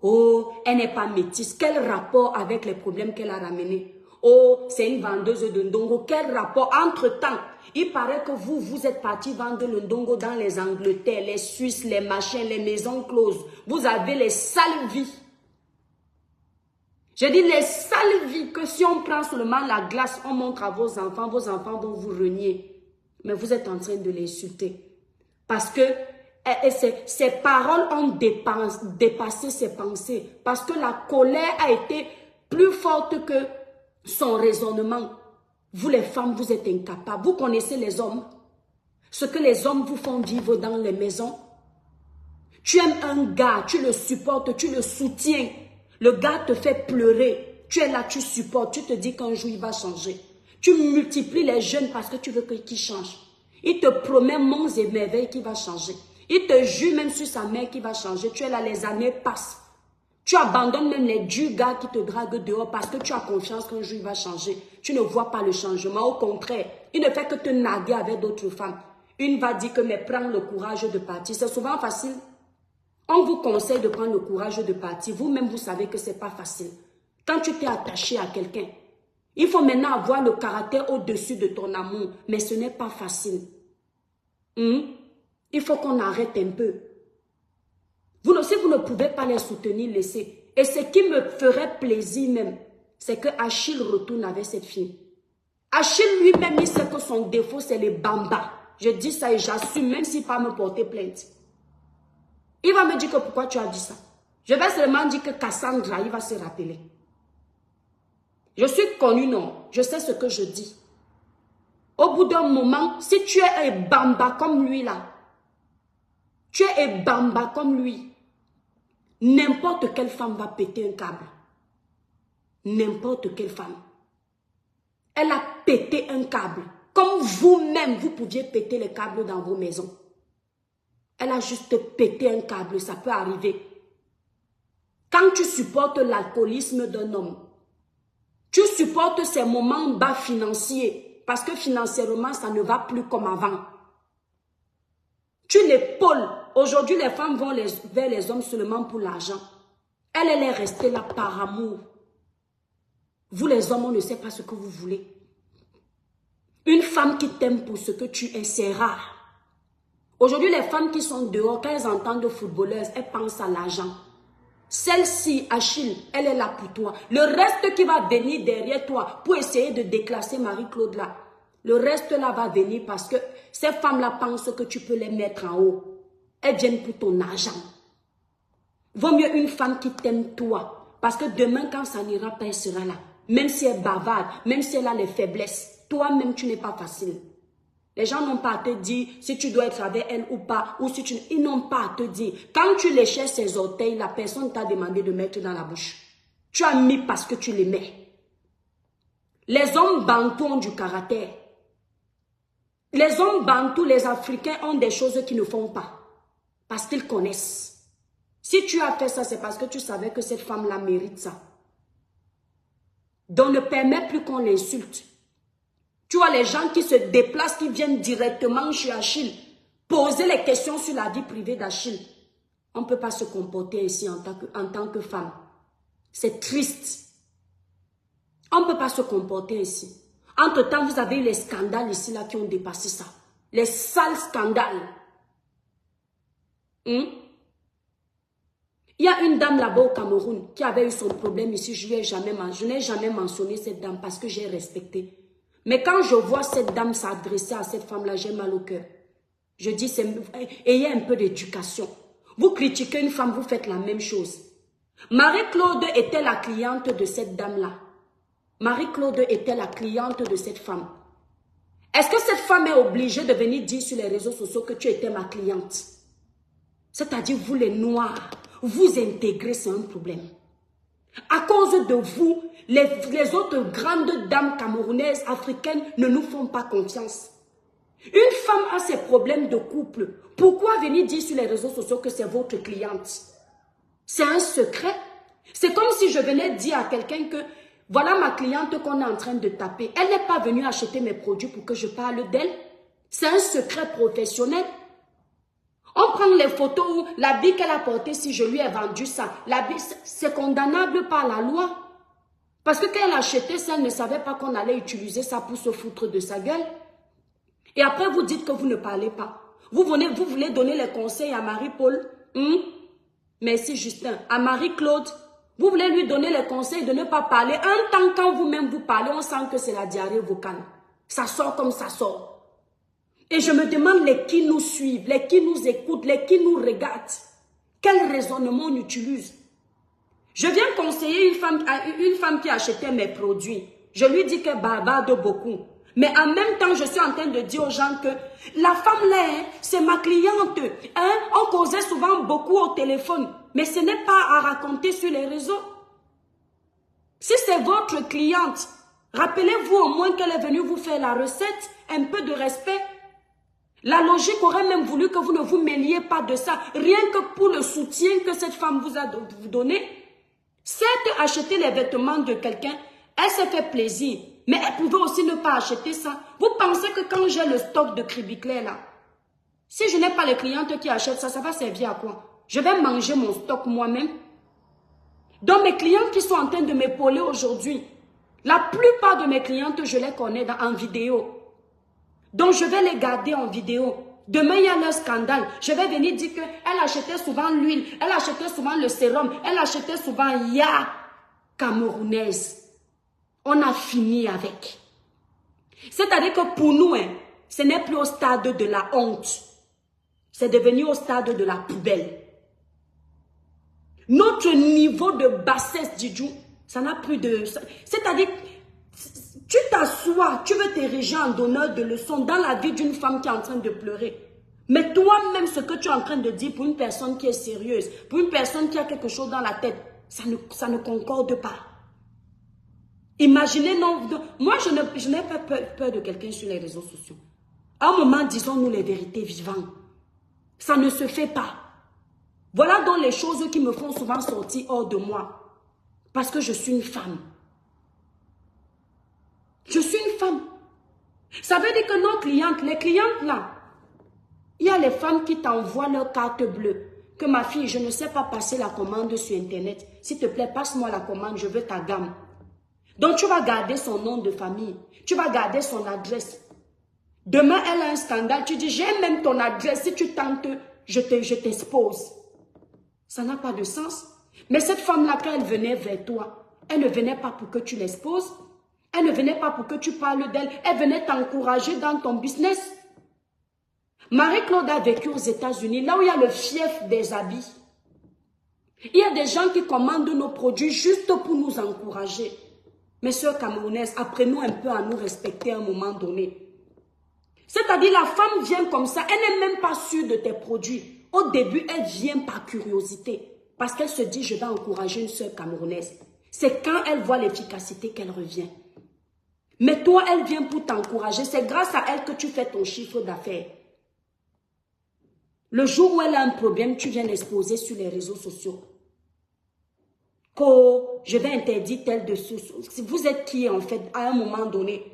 Oh, elle n'est pas métisse. Quel rapport avec les problèmes qu'elle a ramenés? Oh, c'est une vendeuse de ndongo. Quel rapport? Entre-temps, il paraît que vous êtes parti vendre le ndongo dans les Angleterre, les Suisses, les machins, les maisons closes. Vous avez les sales vies. Je dis les sales vies que si on prend seulement la glace, on montre à vos enfants vont vous renier. Mais vous êtes en train de l'insulter. Parce que ses paroles ont dépassé ses pensées. Parce que la colère a été plus forte que son raisonnement. Vous les femmes, vous êtes incapables. Vous connaissez les hommes. Ce que les hommes vous font vivre dans les maisons. Tu aimes un gars, tu le supportes, tu le soutiens. Le gars te fait pleurer. Tu es là, tu supportes. Tu te dis qu'un jour il va changer. Tu multiplies les jeunes parce que tu veux qu'il change. Il te promet monts et merveilles qu'il va changer. Il te jure même sur sa mère qu'il va changer. Tu es là, les années passent. Tu abandonnes même les 10 gars qui te draguent dehors parce que tu as confiance qu'un jour il va changer. Tu ne vois pas le changement. Au contraire, il ne fait que te narguer avec d'autres femmes. Une va dire que mais prends le courage de partir. C'est souvent facile. On vous conseille de prendre le courage de partir. Vous-même, vous savez que ce n'est pas facile. Quand tu t'es attaché à quelqu'un, il faut maintenant avoir le caractère au-dessus de ton amour. Mais ce n'est pas facile. Il faut qu'on arrête un peu. Si vous ne pouvez pas les soutenir, laissez. Et ce qui me ferait plaisir même, c'est que Achille retourne avec cette fille. Achille lui-même, il sait que son défaut, c'est les bambas. Je dis ça et j'assume, même s'il va me porter plainte. Il va me dire que pourquoi tu as dit ça. Je vais seulement dire que Cassandra, il va se rappeler. Je suis connue, non. Je sais ce que je dis. Au bout d'un moment, si tu es un bamba comme lui là, tu es un bamba comme lui, n'importe quelle femme va péter un câble. N'importe quelle femme. Elle a pété un câble. Comme vous-même, vous pouviez péter les câbles dans vos maisons. Elle a juste pété un câble, ça peut arriver. Quand tu supportes l'alcoolisme d'un homme, tu supportes ces moments bas financiers, parce que financièrement, ça ne va plus comme avant. Tu l'épaules. Aujourd'hui, les femmes vont vers les hommes seulement pour l'argent. Elle est restée là par amour. Vous les hommes, on ne sait pas ce que vous voulez. Une femme qui t'aime pour ce que tu es, c'est rare. Aujourd'hui, les femmes qui sont dehors, quand elles entendent footballeuses, elles pensent à l'argent. Celle-ci, Achille, elle est là pour toi. Le reste qui va venir derrière toi pour essayer de déclasser Marie-Claude là, le reste là va venir parce que ces femmes-là pensent que tu peux les mettre en haut. Elles viennent pour ton argent. Vaut mieux une femme qui t'aime toi. Parce que demain, quand ça n'ira pas, elle sera là. Même si elle bavarde, même si elle a les faiblesses, toi-même, tu n'es pas facile. Les gens n'ont pas à te dire si tu dois être avec elle ou pas. Ou si tu... Ils n'ont pas à te dire. Quand tu léchais ses orteils, la personne t'a demandé de mettre dans la bouche. Tu as mis parce que tu les mets. Les hommes bantous ont du caractère. Les hommes bantous, les Africains ont des choses qu'ils ne font pas. Parce qu'ils connaissent. Si tu as fait ça, c'est parce que tu savais que cette femme-là mérite ça. Donc ne permets plus qu'on l'insulte. Tu vois les gens qui se déplacent, qui viennent directement chez Achille, poser les questions sur la vie privée d'Achille. On ne peut pas se comporter ici en tant que femme. C'est triste. On ne peut pas se comporter ici. Entre-temps, vous avez eu les scandales ici là qui ont dépassé ça. Les sales scandales. Il y a une dame là-bas au Cameroun qui avait eu son problème ici. Je n'ai jamais mentionné cette dame parce que j'ai respecté. Mais quand je vois cette dame s'adresser à cette femme-là, j'ai mal au cœur. Je dis, ayez un peu d'éducation. Vous critiquez une femme, vous faites la même chose. Marie-Claude était la cliente de cette dame-là. Marie-Claude était la cliente de cette femme. Est-ce que cette femme est obligée de venir dire sur les réseaux sociaux que tu étais ma cliente? C'est-à-dire, vous les Noirs, vous intégrez, c'est un problème. À cause de vous, les autres grandes dames camerounaises, africaines ne nous font pas confiance. Une femme a ses problèmes de couple. Pourquoi venir dire sur les réseaux sociaux que c'est votre cliente? C'est un secret. C'est comme si je venais dire à quelqu'un que voilà ma cliente qu'on est en train de taper. Elle n'est pas venue acheter mes produits pour que je parle d'elle. C'est un secret professionnel. On prend les photos où l'habit qu'elle a porté, si je lui ai vendu ça, l'habit, c'est condamnable par la loi. Parce que quand elle achetait ça, elle ne savait pas qu'on allait utiliser ça pour se foutre de sa gueule. Et après, vous dites que vous ne parlez pas. Vous voulez donner les conseils à Marie-Paul. Merci Justin. À Marie-Claude, vous voulez lui donner les conseils de ne pas parler. En tant que quand vous-même vous parlez, on sent que c'est la diarrhée vocale. Ça sort comme ça sort. Et je me demande les qui nous suivent, les qui nous écoutent, les qui nous regardent. Quel raisonnement on utilise? Je viens conseiller une femme qui achetait mes produits. Je lui dis qu'elle bavarde beaucoup. Mais en même temps, je suis en train de dire aux gens que la femme là, c'est ma cliente. On causait souvent beaucoup au téléphone. Mais ce n'est pas à raconter sur les réseaux. Si c'est votre cliente, rappelez-vous au moins qu'elle est venue vous faire la recette. Un peu de respect. La logique aurait même voulu que vous ne vous mêliez pas de ça. Rien que pour le soutien que cette femme vous a donné. Certes, acheter les vêtements de quelqu'un, elle s'est fait plaisir. Mais elle pouvait aussi ne pas acheter ça. Vous pensez que quand j'ai le stock de Cribicler là, si je n'ai pas les clientes qui achètent ça, ça va servir à quoi? Je vais manger mon stock moi-même. Donc mes clientes qui sont en train de m'épauler aujourd'hui, la plupart de mes clientes, je les connais en vidéo. Donc je vais les garder en vidéo. Demain, il y a leur scandale. Je vais venir dire qu'elle achetait souvent l'huile, elle achetait souvent le sérum, elle achetait souvent Ya camerounaise. On a fini avec. C'est-à-dire que pour nous, ce n'est plus au stade de la honte. C'est devenu au stade de la poubelle. Notre niveau de bassesse, Didjou, ça n'a plus de... C'est-à-dire, tu t'assois, tu veux t'ériger en donneur de leçons dans la vie d'une femme qui est en train de pleurer. Mais toi-même, ce que tu es en train de dire pour une personne qui est sérieuse, pour une personne qui a quelque chose dans la tête, ça ne concorde pas. Imaginez, non, moi je n'ai pas peur de quelqu'un sur les réseaux sociaux. À un moment, disons-nous les vérités vivantes. Ça ne se fait pas. Voilà donc les choses qui me font souvent sortir hors de moi. Parce que je suis une femme. Je suis une femme. Ça veut dire que nos clientes, les clientes là, il y a les femmes qui t'envoient leur carte bleue. Que ma fille, je ne sais pas passer la commande sur Internet. S'il te plaît, passe-moi la commande, je veux ta gamme. Donc, tu vas garder son nom de famille. Tu vas garder son adresse. Demain, elle a un scandale. Tu dis, j'ai même ton adresse. Si tu tentes, je t'expose. Ça n'a pas de sens. Mais cette femme-là, quand elle venait vers toi, elle ne venait pas pour que tu l'exposes. Elle ne venait pas pour que tu parles d'elle. Elle venait t'encourager dans ton business. Marie-Claude a vécu aux États-Unis, là où il y a le fief des habits. Il y a des gens qui commandent nos produits juste pour nous encourager. Mes sœurs camerounaises, apprenons un peu à nous respecter à un moment donné. C'est-à-dire, la femme vient comme ça, elle n'est même pas sûre de tes produits. Au début, elle vient par curiosité. Parce qu'elle se dit, je vais encourager une sœur camerounaise. C'est quand elle voit l'efficacité qu'elle revient. Mais toi, elle vient pour t'encourager. C'est grâce à elle que tu fais ton chiffre d'affaires. Le jour où elle a un problème, tu viens l'exposer sur les réseaux sociaux. Que je vais interdire tel de ce. Vous êtes qui en fait à un moment donné?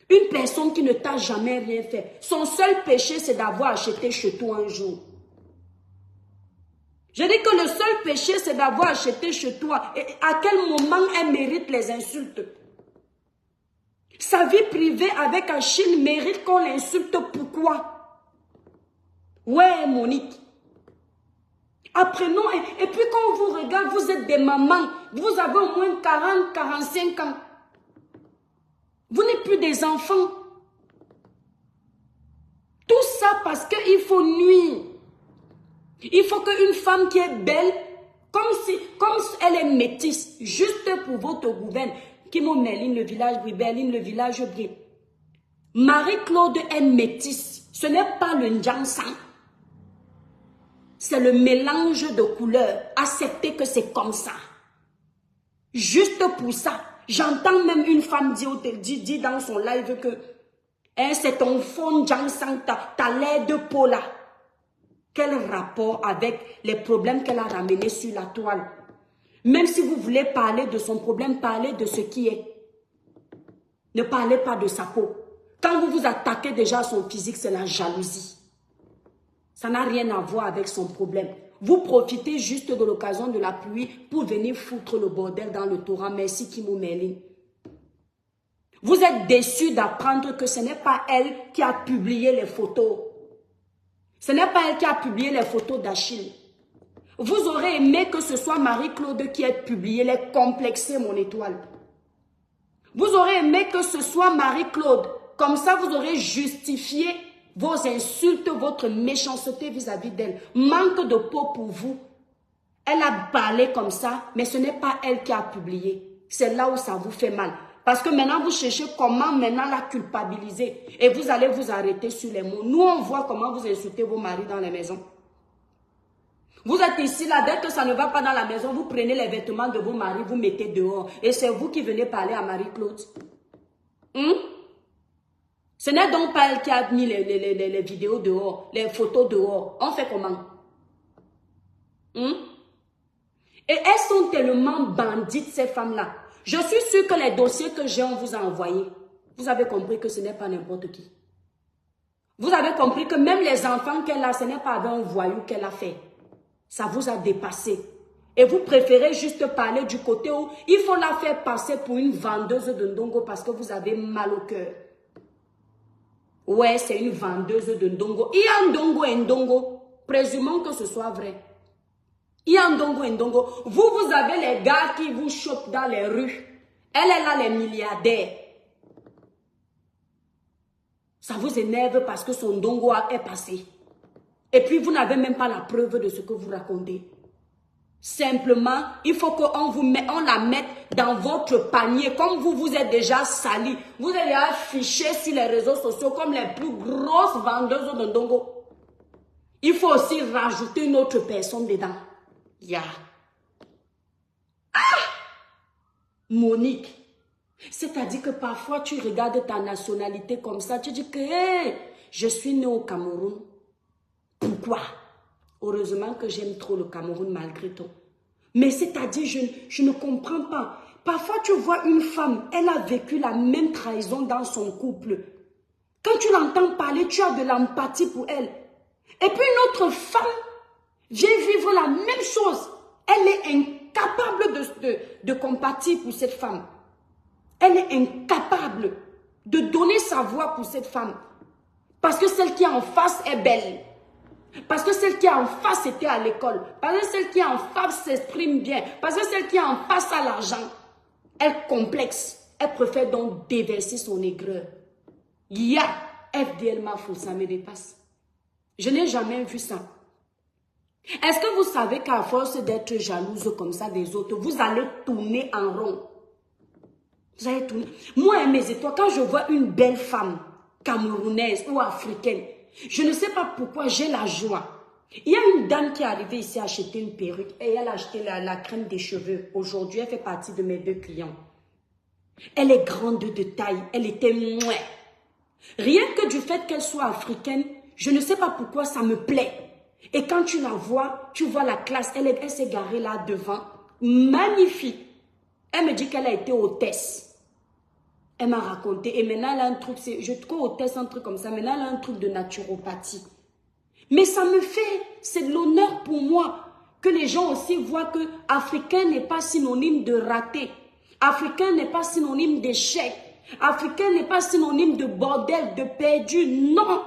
Une personne qui ne t'a jamais rien fait. Son seul péché, c'est d'avoir acheté chez toi un jour. Je dis que le seul péché, c'est d'avoir acheté chez toi. Et à quel moment elle mérite les insultes? Sa vie privée avec Achille mérite qu'on l'insulte. Pourquoi? Ouais, Monique. Apprenons. Et puis quand on vous regarde, vous êtes des mamans. Vous avez au moins 40, 45 ans. Vous n'êtes plus des enfants. Tout ça parce qu'il faut nuire. Il faut qu'une femme qui est belle, comme elle est métisse, juste pour votre gouverne, qui m'emmène le village Bribeline, le village Brie. Marie-Claude est métisse. Ce n'est pas le Njansan. C'est le mélange de couleurs. Acceptez que c'est comme ça. Juste pour ça. J'entends même une femme dire dans son live que hein, c'est ton fond Njansan, t'as l'air de peau là. Quel rapport avec les problèmes qu'elle a ramenés sur la toile? Même si vous voulez parler de son problème, parlez de ce qui est. Ne parlez pas de sa peau. Quand vous vous attaquez déjà à son physique, c'est la jalousie. Ça n'a rien à voir avec son problème. Vous profitez juste de l'occasion de la pluie pour venir foutre le bordel dans le Torah. Merci Kimo Merlin. Vous êtes déçus d'apprendre que ce n'est pas elle qui a publié les photos. Ce n'est pas elle qui a publié les photos d'Achille. Vous aurez aimé que ce soit Marie-Claude qui ait publié les complexés, mon étoile. Vous aurez aimé que ce soit Marie-Claude. Comme ça, vous aurez justifié vos insultes, votre méchanceté vis-à-vis d'elle. Manque de peau pour vous. Elle a parlé comme ça, mais ce n'est pas elle qui a publié. C'est là où ça vous fait mal. Parce que maintenant, vous cherchez comment maintenant la culpabiliser. Et vous allez vous arrêter sur les mots. Nous, on voit comment vous insultez vos maris dans les maisons. Vous êtes ici, là, dès que ça ne va pas dans la maison, vous prenez les vêtements de vos maris, vous mettez dehors. Et c'est vous qui venez parler à Marie-Claude. Ce n'est donc pas elle qui a mis les vidéos dehors, les photos dehors. On fait comment? Et elles sont tellement bandites, ces femmes-là. Je suis sûre que les dossiers que j'ai, on vous a envoyés. Vous avez compris que ce n'est pas n'importe qui. Vous avez compris que même les enfants qu'elle a, ce n'est pas avec un voyou qu'elle a fait. Ça vous a dépassé. Et vous préférez juste parler du côté où il faut la faire passer pour une vendeuse de ndongo parce que vous avez mal au cœur. Ouais, c'est une vendeuse de ndongo. Il y a ndongo et ndongo. Présumons que ce soit vrai. Il y a ndongo et ndongo. Vous avez les gars qui vous chopent dans les rues. Elle est là, les milliardaires. Ça vous énerve parce que son ndongo est passé. Et puis, vous n'avez même pas la preuve de ce que vous racontez. Simplement, il faut on la mette dans votre panier. Comme vous êtes déjà sali, vous allez afficher sur les réseaux sociaux comme les plus grosses vendeuses de ndongo. Il faut aussi rajouter une autre personne dedans. Yeah. Ah! Monique. C'est-à-dire que parfois, tu regardes ta nationalité comme ça, tu dis que hey, je suis née au Cameroun. Pourquoi? Heureusement que j'aime trop le Cameroun malgré tout. Mais c'est-à-dire, je ne comprends pas. Parfois, tu vois une femme, elle a vécu la même trahison dans son couple. Quand tu l'entends parler, tu as de l'empathie pour elle. Et puis une autre femme vient vivre la même chose. Elle est incapable de compatir pour cette femme. Elle est incapable de donner sa voix pour cette femme. Parce que celle qui est en face est belle. Parce que celle qui est en face était à l'école. Parce que celle qui est en face s'exprime bien. Parce que celle qui est en face a l'argent. Elle complexe. Elle préfère donc déverser son aigreur. Ya, FDL Mafou, ça me dépasse. Je n'ai jamais vu ça. Est-ce que vous savez qu'à force d'être jalouse comme ça des autres, vous allez tourner en rond? Vous allez tourner. Moi, mes étoiles, quand je vois une belle femme camerounaise ou africaine, je ne sais pas pourquoi j'ai la joie. Il y a une dame qui est arrivée ici acheter une perruque et elle a acheté la crème des cheveux. Aujourd'hui, elle fait partie de mes 2 clients. Elle est grande de taille, elle était mouais. Rien que du fait qu'elle soit africaine, je ne sais pas pourquoi ça me plaît. Et quand tu la vois, tu vois la classe, elle s'est garée là devant. Magnifique. Elle me dit qu'elle a été hôtesse. Elle m'a raconté. Et maintenant, elle a un truc, je trouve hôtesse, un truc comme ça. Maintenant, elle a un truc de naturopathie. Mais ça me fait, c'est de l'honneur pour moi que les gens aussi voient que africain n'est pas synonyme de raté. Africain n'est pas synonyme d'échec. Africain n'est pas synonyme de bordel, de perdu. Non.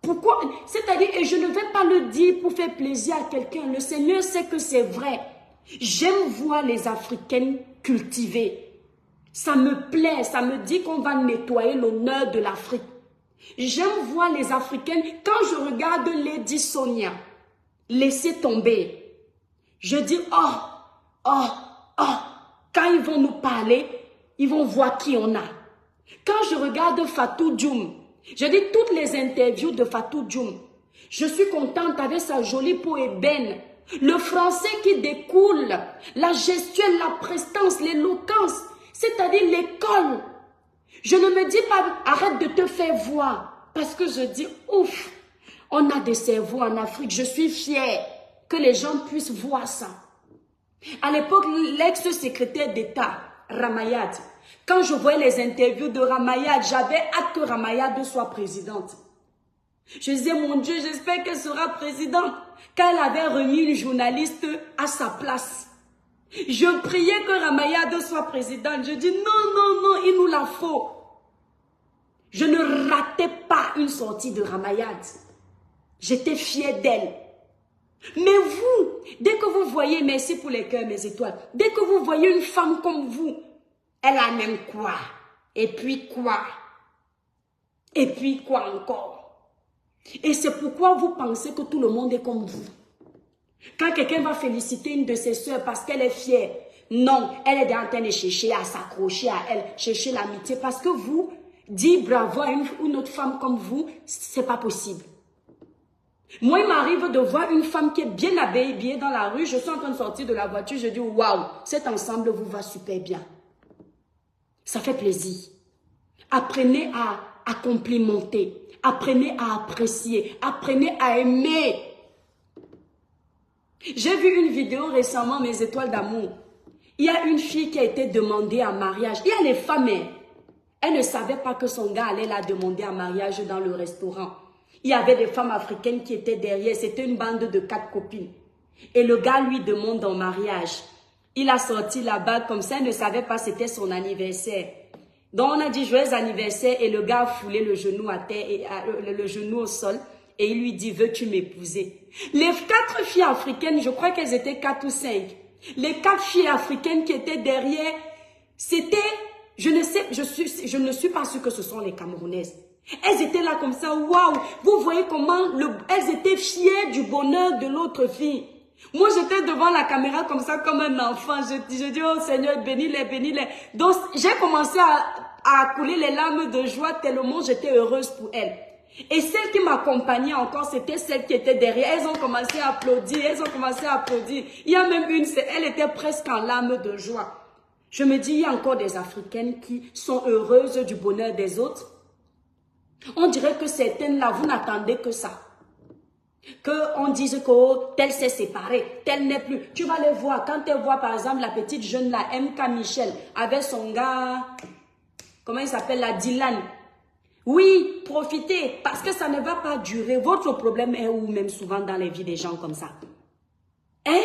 Pourquoi? C'est-à-dire, et je ne vais pas le dire pour faire plaisir à quelqu'un. Le Seigneur sait que c'est vrai. J'aime voir les Africaines cultivées. Ça me plaît, ça me dit qu'on va nettoyer l'honneur de l'Afrique. J'aime voir les Africaines, quand je regarde Lady Sonia, laisser tomber. Je dis, quand ils vont nous parler, ils vont voir qui on a. Quand je regarde Fatou Dioum, je dis toutes les interviews de Fatou Dioum, je suis contente avec sa jolie peau ébène, le français qui découle, la gestuelle, la prestance, l'éloquence, c'est-à-dire l'école. Je ne me dis pas, arrête de te faire voir, parce que je dis, ouf, on a des cerveaux en Afrique, je suis fière que les gens puissent voir ça. À l'époque, l'ex-secrétaire d'État, Ramayad, quand je voyais les interviews de Ramayad, j'avais hâte que Ramayad soit présidente. Je disais, mon Dieu, j'espère qu'elle sera présidente, car elle avait remis une journaliste à sa place. Je priais que Ramayad soit présidente. Je dis, non, il nous la faut. Je ne ratais pas une sortie de Ramayad. J'étais fière d'elle. Mais vous, dès que vous voyez, merci pour les cœurs, mes étoiles, dès que vous voyez une femme comme vous, elle a même quoi? Et puis quoi? Et puis quoi encore? Et c'est pourquoi vous pensez que tout le monde est comme vous. Quand quelqu'un va féliciter une de ses soeurs parce qu'elle est fière, non, elle est en train de chercher à s'accrocher à elle, chercher l'amitié, parce que vous, dire bravo à une autre femme comme vous, c'est pas possible. Moi, il m'arrive de voir une femme qui est bien habillée dans la rue, je suis en train de sortir de la voiture, je dis, waouh, cet ensemble vous va super bien. Ça fait plaisir. Apprenez à complimenter, apprenez à apprécier, apprenez à aimer. J'ai vu une vidéo récemment, mes étoiles d'amour. Il y a une fille qui a été demandée en mariage. Il y a les femmes, elles ne savaient pas que son gars allait la demander en mariage dans le restaurant. Il y avait des femmes africaines qui étaient derrière. C'était une bande de 4 copines. Et le gars lui demande en mariage. Il a sorti la bague comme ça, elle ne savait pas c'était son anniversaire. Donc on a dit joyeux anniversaire et le gars a foulé le genou à terre et le genou au sol. Et il lui dit, veux-tu m'épouser? Les 4 filles africaines, je crois qu'elles étaient 4 ou 5. Les 4 filles africaines qui étaient derrière, c'était, je ne suis pas sûre que ce sont les Camerounaises. Elles étaient là comme ça, waouh! Vous voyez comment elles étaient fières du bonheur de l'autre fille. Moi, j'étais devant la caméra comme ça, comme un enfant. Je dis, oh Seigneur, bénis-les, bénis-les. Donc, j'ai commencé à couler les larmes de joie tellement j'étais heureuse pour elles. Et celles qui m'accompagnaient encore, c'était celles qui étaient derrière. Elles ont commencé à applaudir, Il y a même une, elle était presque en larmes de joie. Je me dis, il y a encore des Africaines qui sont heureuses du bonheur des autres. On dirait que certaines là, vous n'attendez que ça. Qu'on dise que oh, telle s'est séparée, telle n'est plus. Tu vas les voir. Quand tu vois par exemple la petite jeune là, MK Michel, avec son gars, comment il s'appelle là, Dylan. Oui, profitez, parce que ça ne va pas durer. Votre problème est où, même souvent dans les vies des gens comme ça? Hein?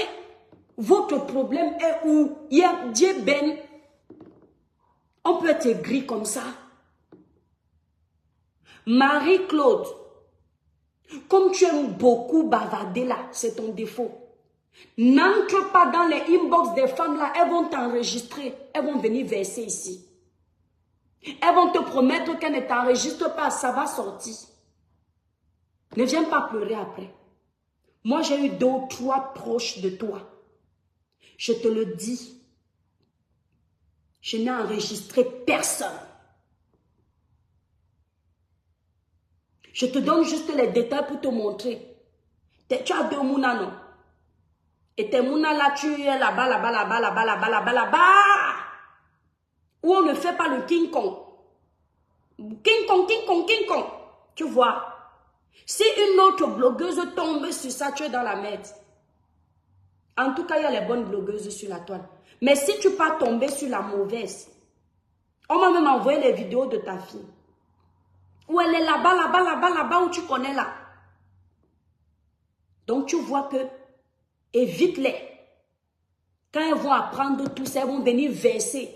Votre problème est où? Il y a Dieu ben. On peut être gris comme ça. Marie-Claude, comme tu aimes beaucoup bavarder là, c'est ton défaut. N'entre pas dans les inbox des femmes là, elles vont t'enregistrer, elles vont venir verser ici. Elles vont te promettre qu'elles ne t'enregistrent pas, ça va sortir. Ne viens pas pleurer après. Moi, j'ai eu 2 ou 3 proches de toi. Je te le dis. Je n'ai enregistré personne. Je te donne juste les détails pour te montrer. Tu as 2 mounas, non? Et tes mounas là, tu es là-bas, là-bas, là-bas, là-bas, là-bas, là-bas, là-bas. Où on ne fait pas le King Kong. King Kong, King Kong, King Kong. Tu vois. Si une autre blogueuse tombe sur ça, tu es dans la merde. En tout cas, il y a les bonnes blogueuses sur la toile. Mais si tu pas tomber sur la mauvaise, on m'a même envoyé les vidéos de ta fille. Où elle est là-bas, là-bas, là-bas, là-bas, où tu connais là. Donc tu vois que, évite-les. Quand elles vont apprendre tout ça, elles vont venir verser.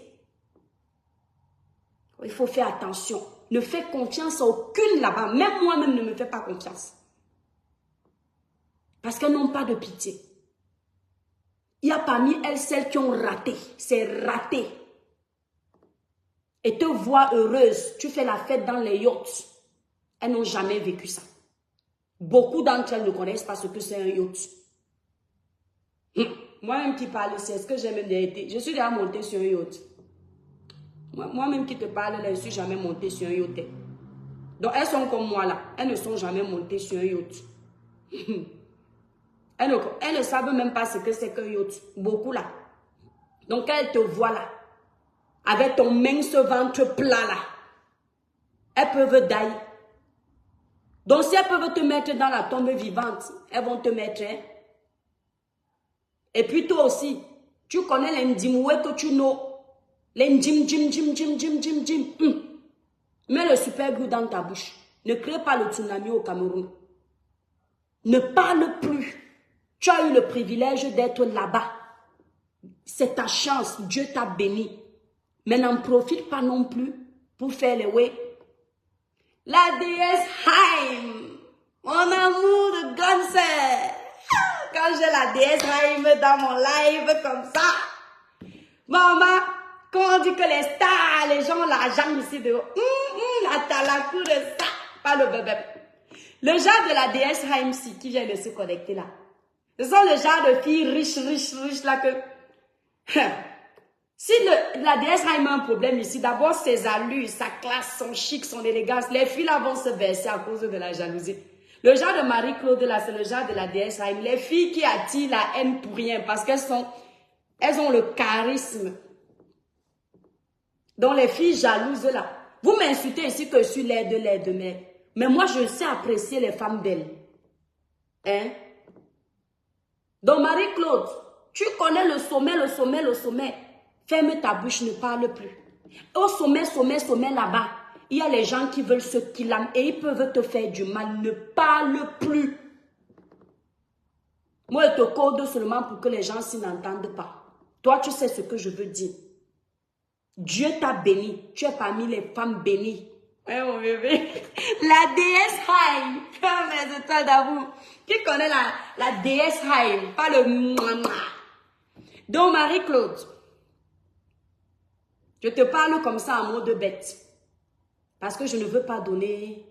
Il faut faire attention. Ne fais confiance à aucune là-bas. Même moi-même ne me fais pas confiance. Parce qu'elles n'ont pas de pitié. Il y a parmi elles celles qui ont raté. C'est raté. Et te voir heureuse. Tu fais la fête dans les yachts. Elles n'ont jamais vécu ça. Beaucoup d'entre elles ne connaissent pas ce que c'est un yacht. Moi-même qui parle, c'est ce que j'ai même été. Je suis déjà montée sur un yacht. Moi-même qui te parle, là, je ne suis jamais montée sur un yacht. Donc elles sont comme moi là. Elles ne sont jamais montées sur un yacht. Elles ne savent même pas ce que c'est qu'un yacht. Beaucoup là. Donc elles te voient là. Avec ton mince ventre plat là. Elles peuvent dailler. Donc si elles peuvent te mettre dans la tombe vivante, elles vont te mettre. Hein? Et puis toi aussi, tu connais les ndimoué que tu n'as. Les ndim, jim, jim, jim, jim, jim, jim. Mets le super glue dans ta bouche. Ne crée pas le tsunami au Cameroun. Ne parle plus. Tu as eu le privilège d'être là-bas. C'est ta chance. Dieu t'a béni. Mais n'en profite pas non plus pour faire les way. La déesse Haïm. Mon amour de grande sœur. Quand j'ai la déesse Haïm dans mon live comme ça. Maman, quand on dit que les stars, les gens l'argent ici de la cour de ça. Pas le bébé. Le genre de la déesse Haïm qui vient de se connecter là. Ce sont le genre de filles riches là que... Si la déesse Haïm a un problème ici, d'abord ses allures, sa classe, son chic, son élégance, les filles là vont se verser à cause de la jalousie. Le genre de Marie-Claude là, c'est le genre de la déesse Haïm. Les filles qui attirent la haine pour rien parce elles ont le charisme. Donc les filles jalouses là, vous m'insultez ici que je suis laide, mais moi je sais apprécier les femmes belles. Hein? Donc Marie-Claude, tu connais le sommet. Ferme ta bouche, ne parle plus. Au sommet là-bas, il y a les gens qui veulent se killam et ils peuvent te faire du mal. Ne parle plus. Moi, je te code seulement pour que les gens s'y n'entendent pas. Toi, tu sais ce que je veux dire. Dieu t'a béni. Tu es parmi les femmes bénies. Ouais, mon bébé. La déesse Haïm. Comme les étoiles d'amour. Qui connaît la déesse Haïm? Pas le mouama. Donc, Marie-Claude, je te parle comme ça en mode bête. Parce que je ne veux pas donner...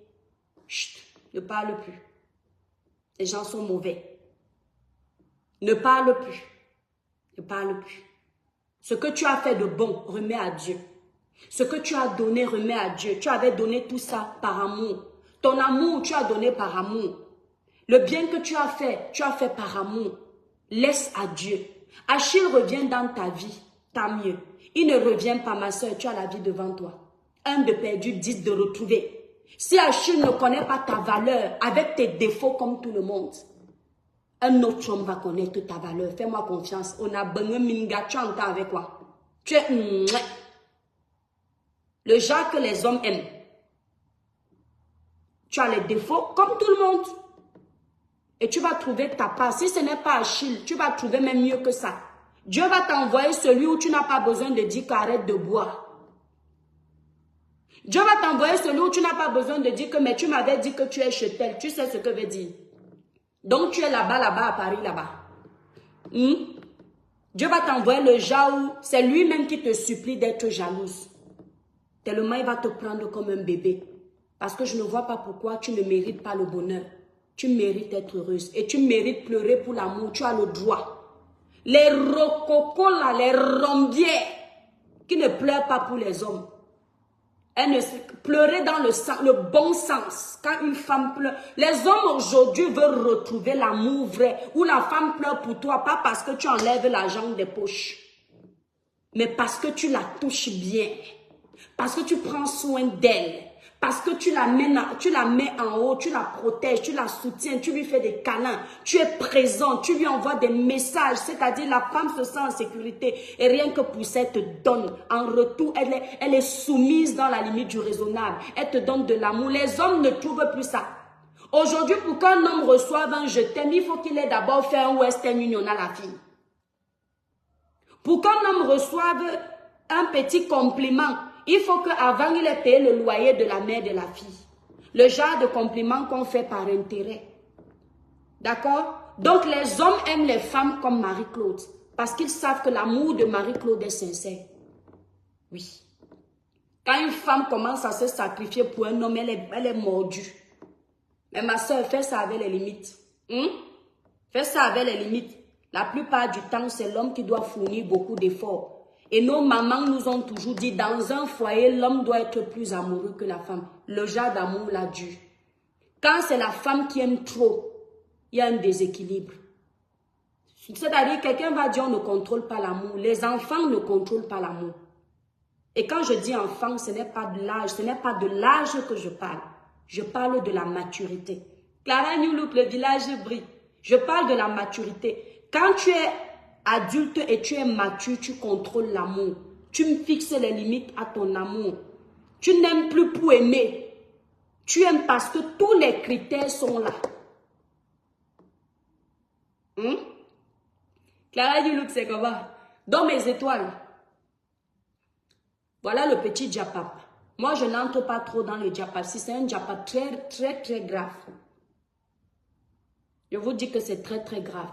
Chut, ne parle plus. Les gens sont mauvais. Ne parle plus. Ne parle plus. Ce que tu as fait de bon, remets à Dieu. Ce que tu as donné, remets à Dieu. Tu avais donné tout ça par amour. Ton amour, tu as donné par amour. Le bien que tu as fait par amour. Laisse à Dieu. Achille revient dans ta vie, tant mieux. Il ne revient pas, ma soeur, tu as la vie devant toi. Un de perdu, 10 de retrouver. Si Achille ne connaît pas ta valeur, avec tes défauts comme tout le monde, un autre homme va connaître ta valeur. Fais-moi confiance. On a besoin minga, tu entends avec quoi? Tu es le genre que les hommes aiment. Tu as les défauts comme tout le monde. Et tu vas trouver ta part. Si ce n'est pas Achille, tu vas trouver même mieux que ça. Dieu va t'envoyer celui où tu n'as pas besoin de dire qu'arrête de boire. Dieu va t'envoyer celui où tu n'as pas besoin de dire que mais tu m'avais dit que tu es chez tel. Tu sais ce que veut dire. Donc tu es là-bas à Paris, là-bas. Dieu va t'envoyer le genre où c'est lui-même qui te supplie d'être jalouse. Tellement il va te prendre comme un bébé. Parce que je ne vois pas pourquoi tu ne mérites pas le bonheur. Tu mérites d'être heureuse. Et tu mérites pleurer pour l'amour. Tu as le droit. Les rococos là, les rombières qui ne pleurent pas pour les hommes. Elles ne pleurer dans le bon sens. Quand une femme pleure. Les hommes aujourd'hui veulent retrouver l'amour vrai. Où la femme pleure pour toi, pas parce que tu enlèves l'argent des poches. mais parce que tu la touches bien, parce que tu prends soin d'elle, parce que tu la mets en haut, tu la protèges, tu la soutiens, tu lui fais des câlins, tu es présent, tu lui envoies des messages, c'est-à-dire la femme se sent en sécurité et rien que pour ça, elle te donne. En retour, elle est soumise dans la limite du raisonnable. Elle te donne de l'amour. Les hommes ne trouvent plus ça. Aujourd'hui, pour qu'un homme reçoive un je t'aime, il faut qu'il ait d'abord fait un Western Union à la fille. Pour qu'un homme reçoive un petit compliment, il faut qu'avant il ait payé le loyer de la mère de la fille. Le genre de compliment qu'on fait par intérêt. D'accord? Donc les hommes aiment les femmes comme Marie-Claude. Parce qu'ils savent que l'amour de Marie-Claude est sincère. Oui. Quand une femme commence à se sacrifier pour un homme, elle est mordue. Mais ma soeur, fais ça avec les limites. Fais ça avec les limites. La plupart du temps, c'est l'homme qui doit fournir beaucoup d'efforts. Et nos mamans nous ont toujours dit, dans un foyer, l'homme doit être plus amoureux que la femme. Le genre d'amour l'a dû. Quand c'est la femme qui aime trop, il y a un déséquilibre. C'est-à-dire, quelqu'un va dire, on ne contrôle pas l'amour. Les enfants ne contrôlent pas l'amour. Et quand je dis enfant, ce n'est pas de l'âge. Ce n'est pas de l'âge que je parle. Je parle de la maturité. Clara Newlook, le village brille. Je parle de la maturité. Quand tu es adulte et tu es mature, tu contrôles l'amour. Tu me fixes les limites à ton amour. Tu n'aimes plus pour aimer. Tu aimes parce que tous les critères sont là. Clara Newlook, c'est comment? Dans mes étoiles. Voilà le petit diapap. Moi, je n'entre pas trop dans le diapap. Si c'est un diapap très, très, très grave. Je vous dis que c'est très, très grave.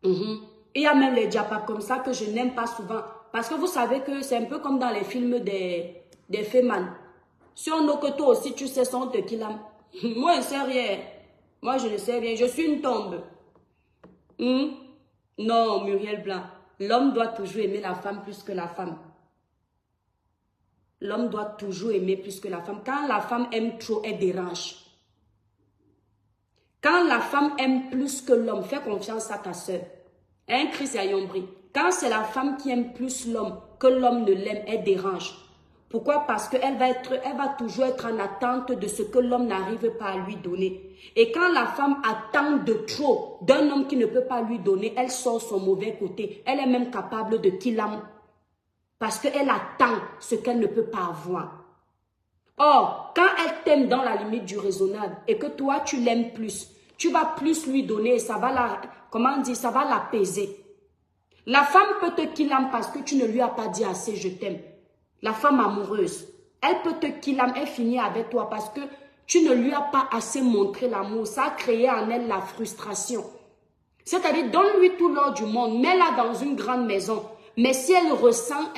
Il y a même les diapap comme ça que je n'aime pas souvent. Parce que vous savez que c'est un peu comme dans les films des Feman. Si on que toi aussi, tu sais son tequila. Moi, je ne sais rien. Moi, je ne sais rien. Je suis une tombe. Non, Muriel Blanc. L'homme doit toujours aimer la femme plus que la femme. L'homme doit toujours aimer plus que la femme. Quand la femme aime trop, elle dérange. Quand la femme aime plus que l'homme, fais confiance à ta soeur. Hein, Chris et Ayombri. Quand c'est la femme qui aime plus l'homme que l'homme ne l'aime, elle dérange. Pourquoi? Parce qu'elle va toujours être en attente de ce que l'homme n'arrive pas à lui donner. Et quand la femme attend de trop d'un homme qui ne peut pas lui donner, elle sort son mauvais côté. Elle est même capable de killer. Parce qu'elle attend ce qu'elle ne peut pas avoir. Or, quand elle t'aime dans la limite du raisonnable et que toi, tu l'aimes plus, tu vas plus lui donner et ça va ça va l'apaiser. La femme peut te killer parce que tu ne lui as pas dit assez je t'aime. La femme amoureuse, elle peut te killer, elle finit avec toi parce que tu ne lui as pas assez montré l'amour. Ça a créé en elle la frustration. C'est-à-dire, donne-lui tout l'or du monde, mets-la dans une grande maison. Mais si elle ressent,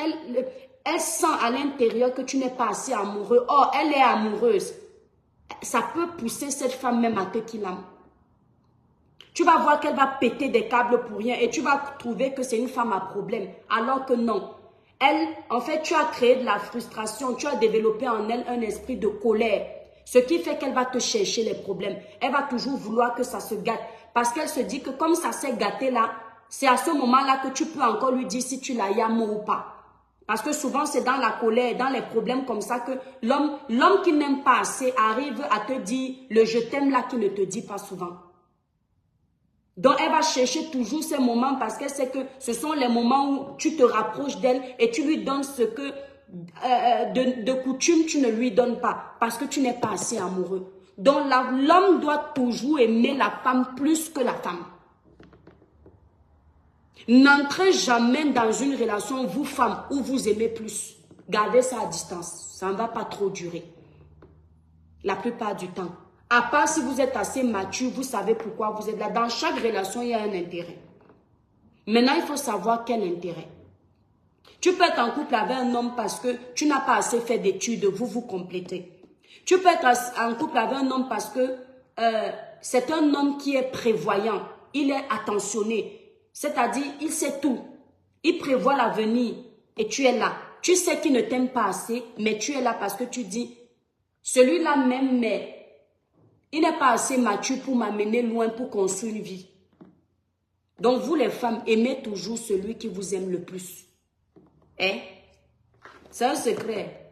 elle sent à l'intérieur que tu n'es pas assez amoureux. Or, elle est amoureuse. Ça peut pousser cette femme même à te killer. Tu vas voir qu'elle va péter des câbles pour rien et tu vas trouver que c'est une femme à problème. Alors que non. Elle, en fait, tu as créé de la frustration. Tu as développé en elle un esprit de colère. Ce qui fait qu'elle va te chercher les problèmes. Elle va toujours vouloir que ça se gâte. Parce qu'elle se dit que comme ça s'est gâté là, c'est à ce moment-là que tu peux encore lui dire si tu la yames ou pas. Parce que souvent, c'est dans la colère, dans les problèmes comme ça que l'homme qui n'aime pas assez arrive à te dire le je t'aime là qui ne te dit pas souvent. Donc, elle va chercher toujours ces moments parce qu'elle sait que ce sont les moments où tu te rapproches d'elle et tu lui donnes ce que de coutume tu ne lui donnes pas parce que tu n'es pas assez amoureux. Donc, l'homme doit toujours aimer la femme plus que la femme. N'entrez jamais dans une relation, vous femmes, où vous aimez plus. Gardez ça à distance. Ça ne va pas trop durer. La plupart du temps. À part si vous êtes assez mature, vous savez pourquoi vous êtes là. Dans chaque relation, il y a un intérêt. Maintenant, il faut savoir quel intérêt. Tu peux être en couple avec un homme parce que tu n'as pas assez fait d'études, vous complétez. Tu peux être en couple avec un homme parce que c'est un homme qui est prévoyant. Il est attentionné. C'est-à-dire, il sait tout. Il prévoit l'avenir et tu es là. Tu sais qu'il ne t'aime pas assez, mais tu es là parce que tu dis, celui-là même, mais il n'est pas assez mature pour m'amener loin pour construire une vie. Donc vous les femmes, aimez toujours celui qui vous aime le plus. Hein? C'est un secret.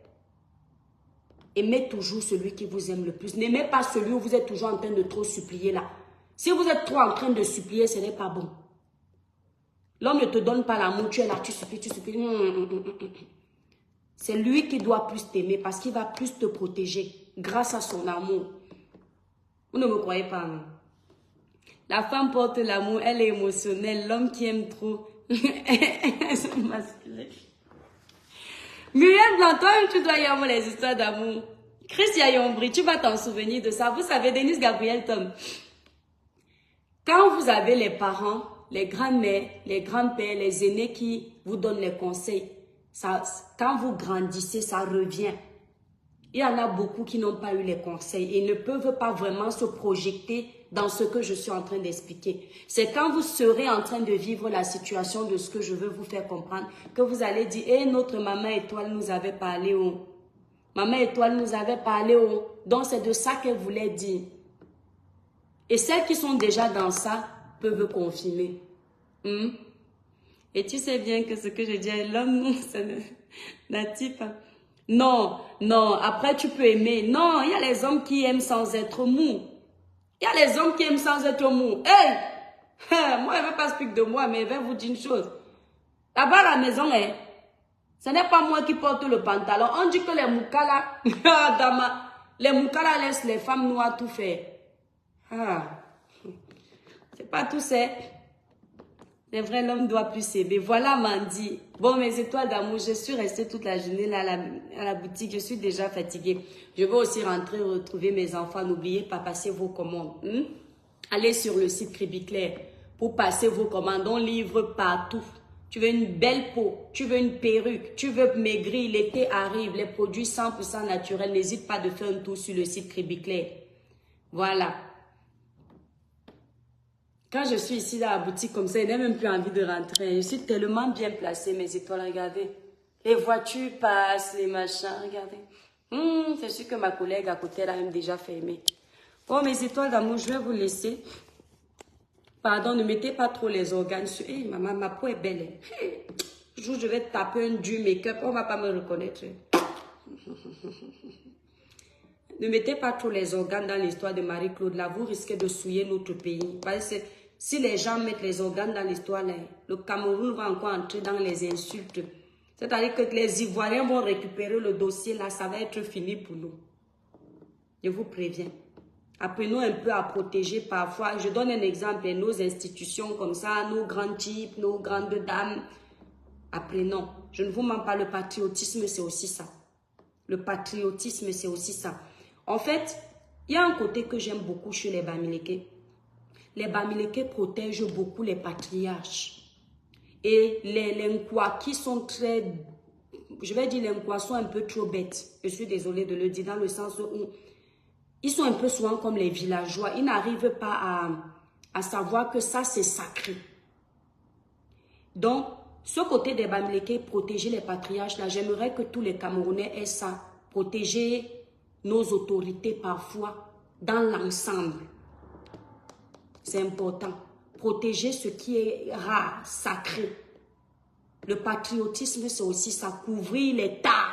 Aimez toujours celui qui vous aime le plus. N'aimez pas celui où vous êtes toujours en train de trop supplier là. Si vous êtes trop en train de supplier, ce n'est pas bon. L'homme ne te donne pas l'amour, tu es là, tu supplies, tu supplies. C'est lui qui doit plus t'aimer parce qu'il va plus te protéger grâce à son amour. Vous ne me croyez pas, non? La femme porte l'amour, elle est émotionnelle. L'homme qui aime trop, c'est masculin. Muriel Blanc, toi-même, tu dois y avoir les histoires d'amour. Christian Yombri, tu vas t'en souvenir de ça. Vous savez, Denise Gabriel Tom. Quand vous avez les parents, les grands-mères, les grands-pères, les aînés qui vous donnent les conseils, ça, quand vous grandissez, ça revient. Il y en a beaucoup qui n'ont pas eu les conseils et ne peuvent pas vraiment se projeter dans ce que je suis en train d'expliquer. C'est quand vous serez en train de vivre la situation de ce que je veux vous faire comprendre que vous allez dire, eh, notre maman étoile nous avait parlé, oh. Maman étoile nous avait parlé, oh. Donc c'est de ça qu'elle voulait dire. Et celles qui sont déjà dans ça peuvent confirmer. Et tu sais bien que ce que je dis à l'homme, c'est natif. Non, non, après tu peux aimer. Non, il y a les hommes qui aiment sans être mou. Il y a les hommes qui aiment sans être mou. Hey! Moi, je ne veux pas expliquer de moi, mais je vais vous dire une chose. Là-bas à la maison, ce n'est pas moi qui porte le pantalon. On dit que les moukala, les moukala laissent les femmes noires tout faire. C'est pas tout, c'est vrai, l'homme doit plus s'aimer. Voilà, Mandy. Bon, mes étoiles d'amour, je suis restée toute la journée là à la boutique. Je suis déjà fatiguée. Je vais aussi rentrer retrouver mes enfants. N'oubliez pas, passer vos commandes. Allez sur le site Cribiclair pour passer vos commandes. On livre partout. Tu veux une belle peau, tu veux une perruque, tu veux maigrir, l'été arrive, les produits 100% naturels. N'hésite pas de faire un tour sur le site Cribiclair. Voilà. Quand je suis ici dans la boutique comme ça, je n'ai même plus envie de rentrer. Je suis tellement bien placée, mes étoiles, regardez. Les voitures passent, les machins, regardez. C'est sûr que ma collègue à côté, elle a même déjà fermé. Bon, mes étoiles d'amour, je vais vous laisser. Pardon, ne mettez pas trop les organes sur... Hey, maman, ma peau est belle. Hey, je vais taper un dur make-up, on ne va pas me reconnaître. Ne mettez pas trop les organes dans l'histoire de Marie-Claude. Là, vous risquez de souiller notre pays. Parce que si les gens mettent les organes dans l'histoire, le Cameroun va encore entrer dans les insultes. C'est-à-dire que les Ivoiriens vont récupérer le dossier. Là, ça va être fini pour nous. Je vous préviens. Apprenons un peu à protéger parfois. Je donne un exemple. Nos institutions comme ça, nos grands types, nos grandes dames. Apprenons. Je ne vous mens pas, le patriotisme, c'est aussi ça. Le patriotisme, c'est aussi ça. En fait, il y a un côté que j'aime beaucoup chez les Bamileke. Les Bamileke protègent beaucoup les patriarches. Et les Nkwa qui sont très... Je vais dire les Nkwa sont un peu trop bêtes. Je suis désolée de le dire dans le sens où ils sont un peu souvent comme les villageois. Ils n'arrivent pas à savoir que ça, c'est sacré. Donc, ce côté des Bamileke, protéger les patriarches, là, j'aimerais que tous les Camerounais aient ça. Protéger nos autorités parfois dans l'ensemble. C'est important. Protéger ce qui est rare, sacré. Le patriotisme, c'est aussi ça. Couvrir les tas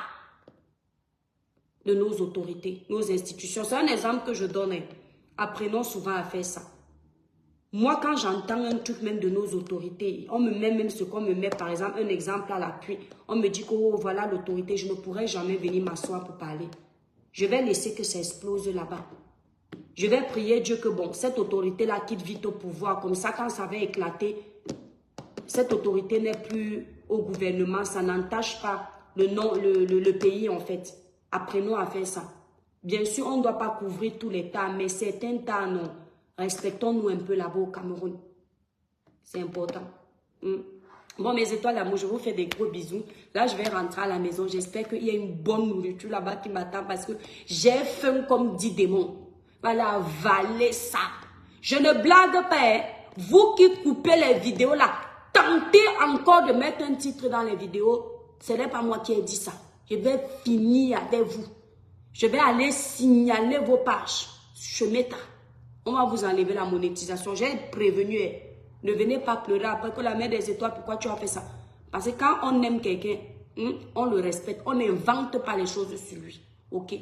de nos autorités, nos institutions. C'est un exemple que je donne. Apprenons souvent à faire ça. Moi, quand j'entends un truc même de nos autorités, on me met même ce qu'on me met, par exemple, un exemple à l'appui. On me dit que oh, voilà l'autorité, je ne pourrai jamais venir m'asseoir pour parler. Je vais laisser que ça explose là-bas. Je vais prier Dieu que bon, cette autorité-là quitte vite au pouvoir. Comme ça, quand ça va éclater, cette autorité n'est plus au gouvernement. Ça n'entache pas le pays en fait. Apprenons à faire ça. Bien sûr, on ne doit pas couvrir tous les tas, mais certains tas, non. Respectons-nous un peu là-bas au Cameroun. C'est important. Bon, mes étoiles d'amour, je vous fais des gros bisous. Là, je vais rentrer à la maison. J'espère qu'il y a une bonne nourriture là-bas qui m'attend parce que j'ai faim comme 10 démons. Voilà, avaler ça. Je ne blague pas. Hein. Vous qui coupez les vidéos là, tentez encore de mettre un titre dans les vidéos. Ce n'est pas moi qui ai dit ça. Je vais finir avec vous. Je vais aller signaler vos pages. Je m'étends. On va vous enlever la monétisation. J'ai prévenu. Ne venez pas pleurer après que la mère des étoiles, pourquoi tu as fait ça? Parce que quand on aime quelqu'un, on le respecte. On n'invente pas les choses sur lui. Ok?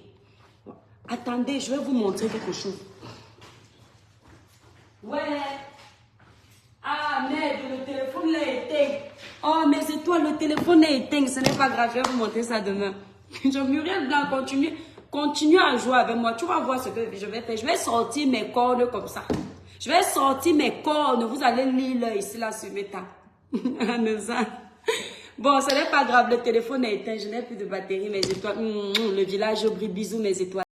Attendez, je vais vous montrer quelque chose. Ouais. Ah merde, le téléphone est éteint. Oh, mes étoiles, le téléphone est éteint. Ce n'est pas grave, je vais vous montrer ça demain. Muriel Blanc, continue à jouer avec moi. Tu vas voir ce que je vais faire. Je vais sortir mes cordes comme ça. Je vais sortir mes cordes. Vous allez lire ici, là, sur mes tables. Bon, ce n'est pas grave. Le téléphone est éteint. Je n'ai plus de batterie, mes étoiles. Le village brille. Bisous, mes étoiles.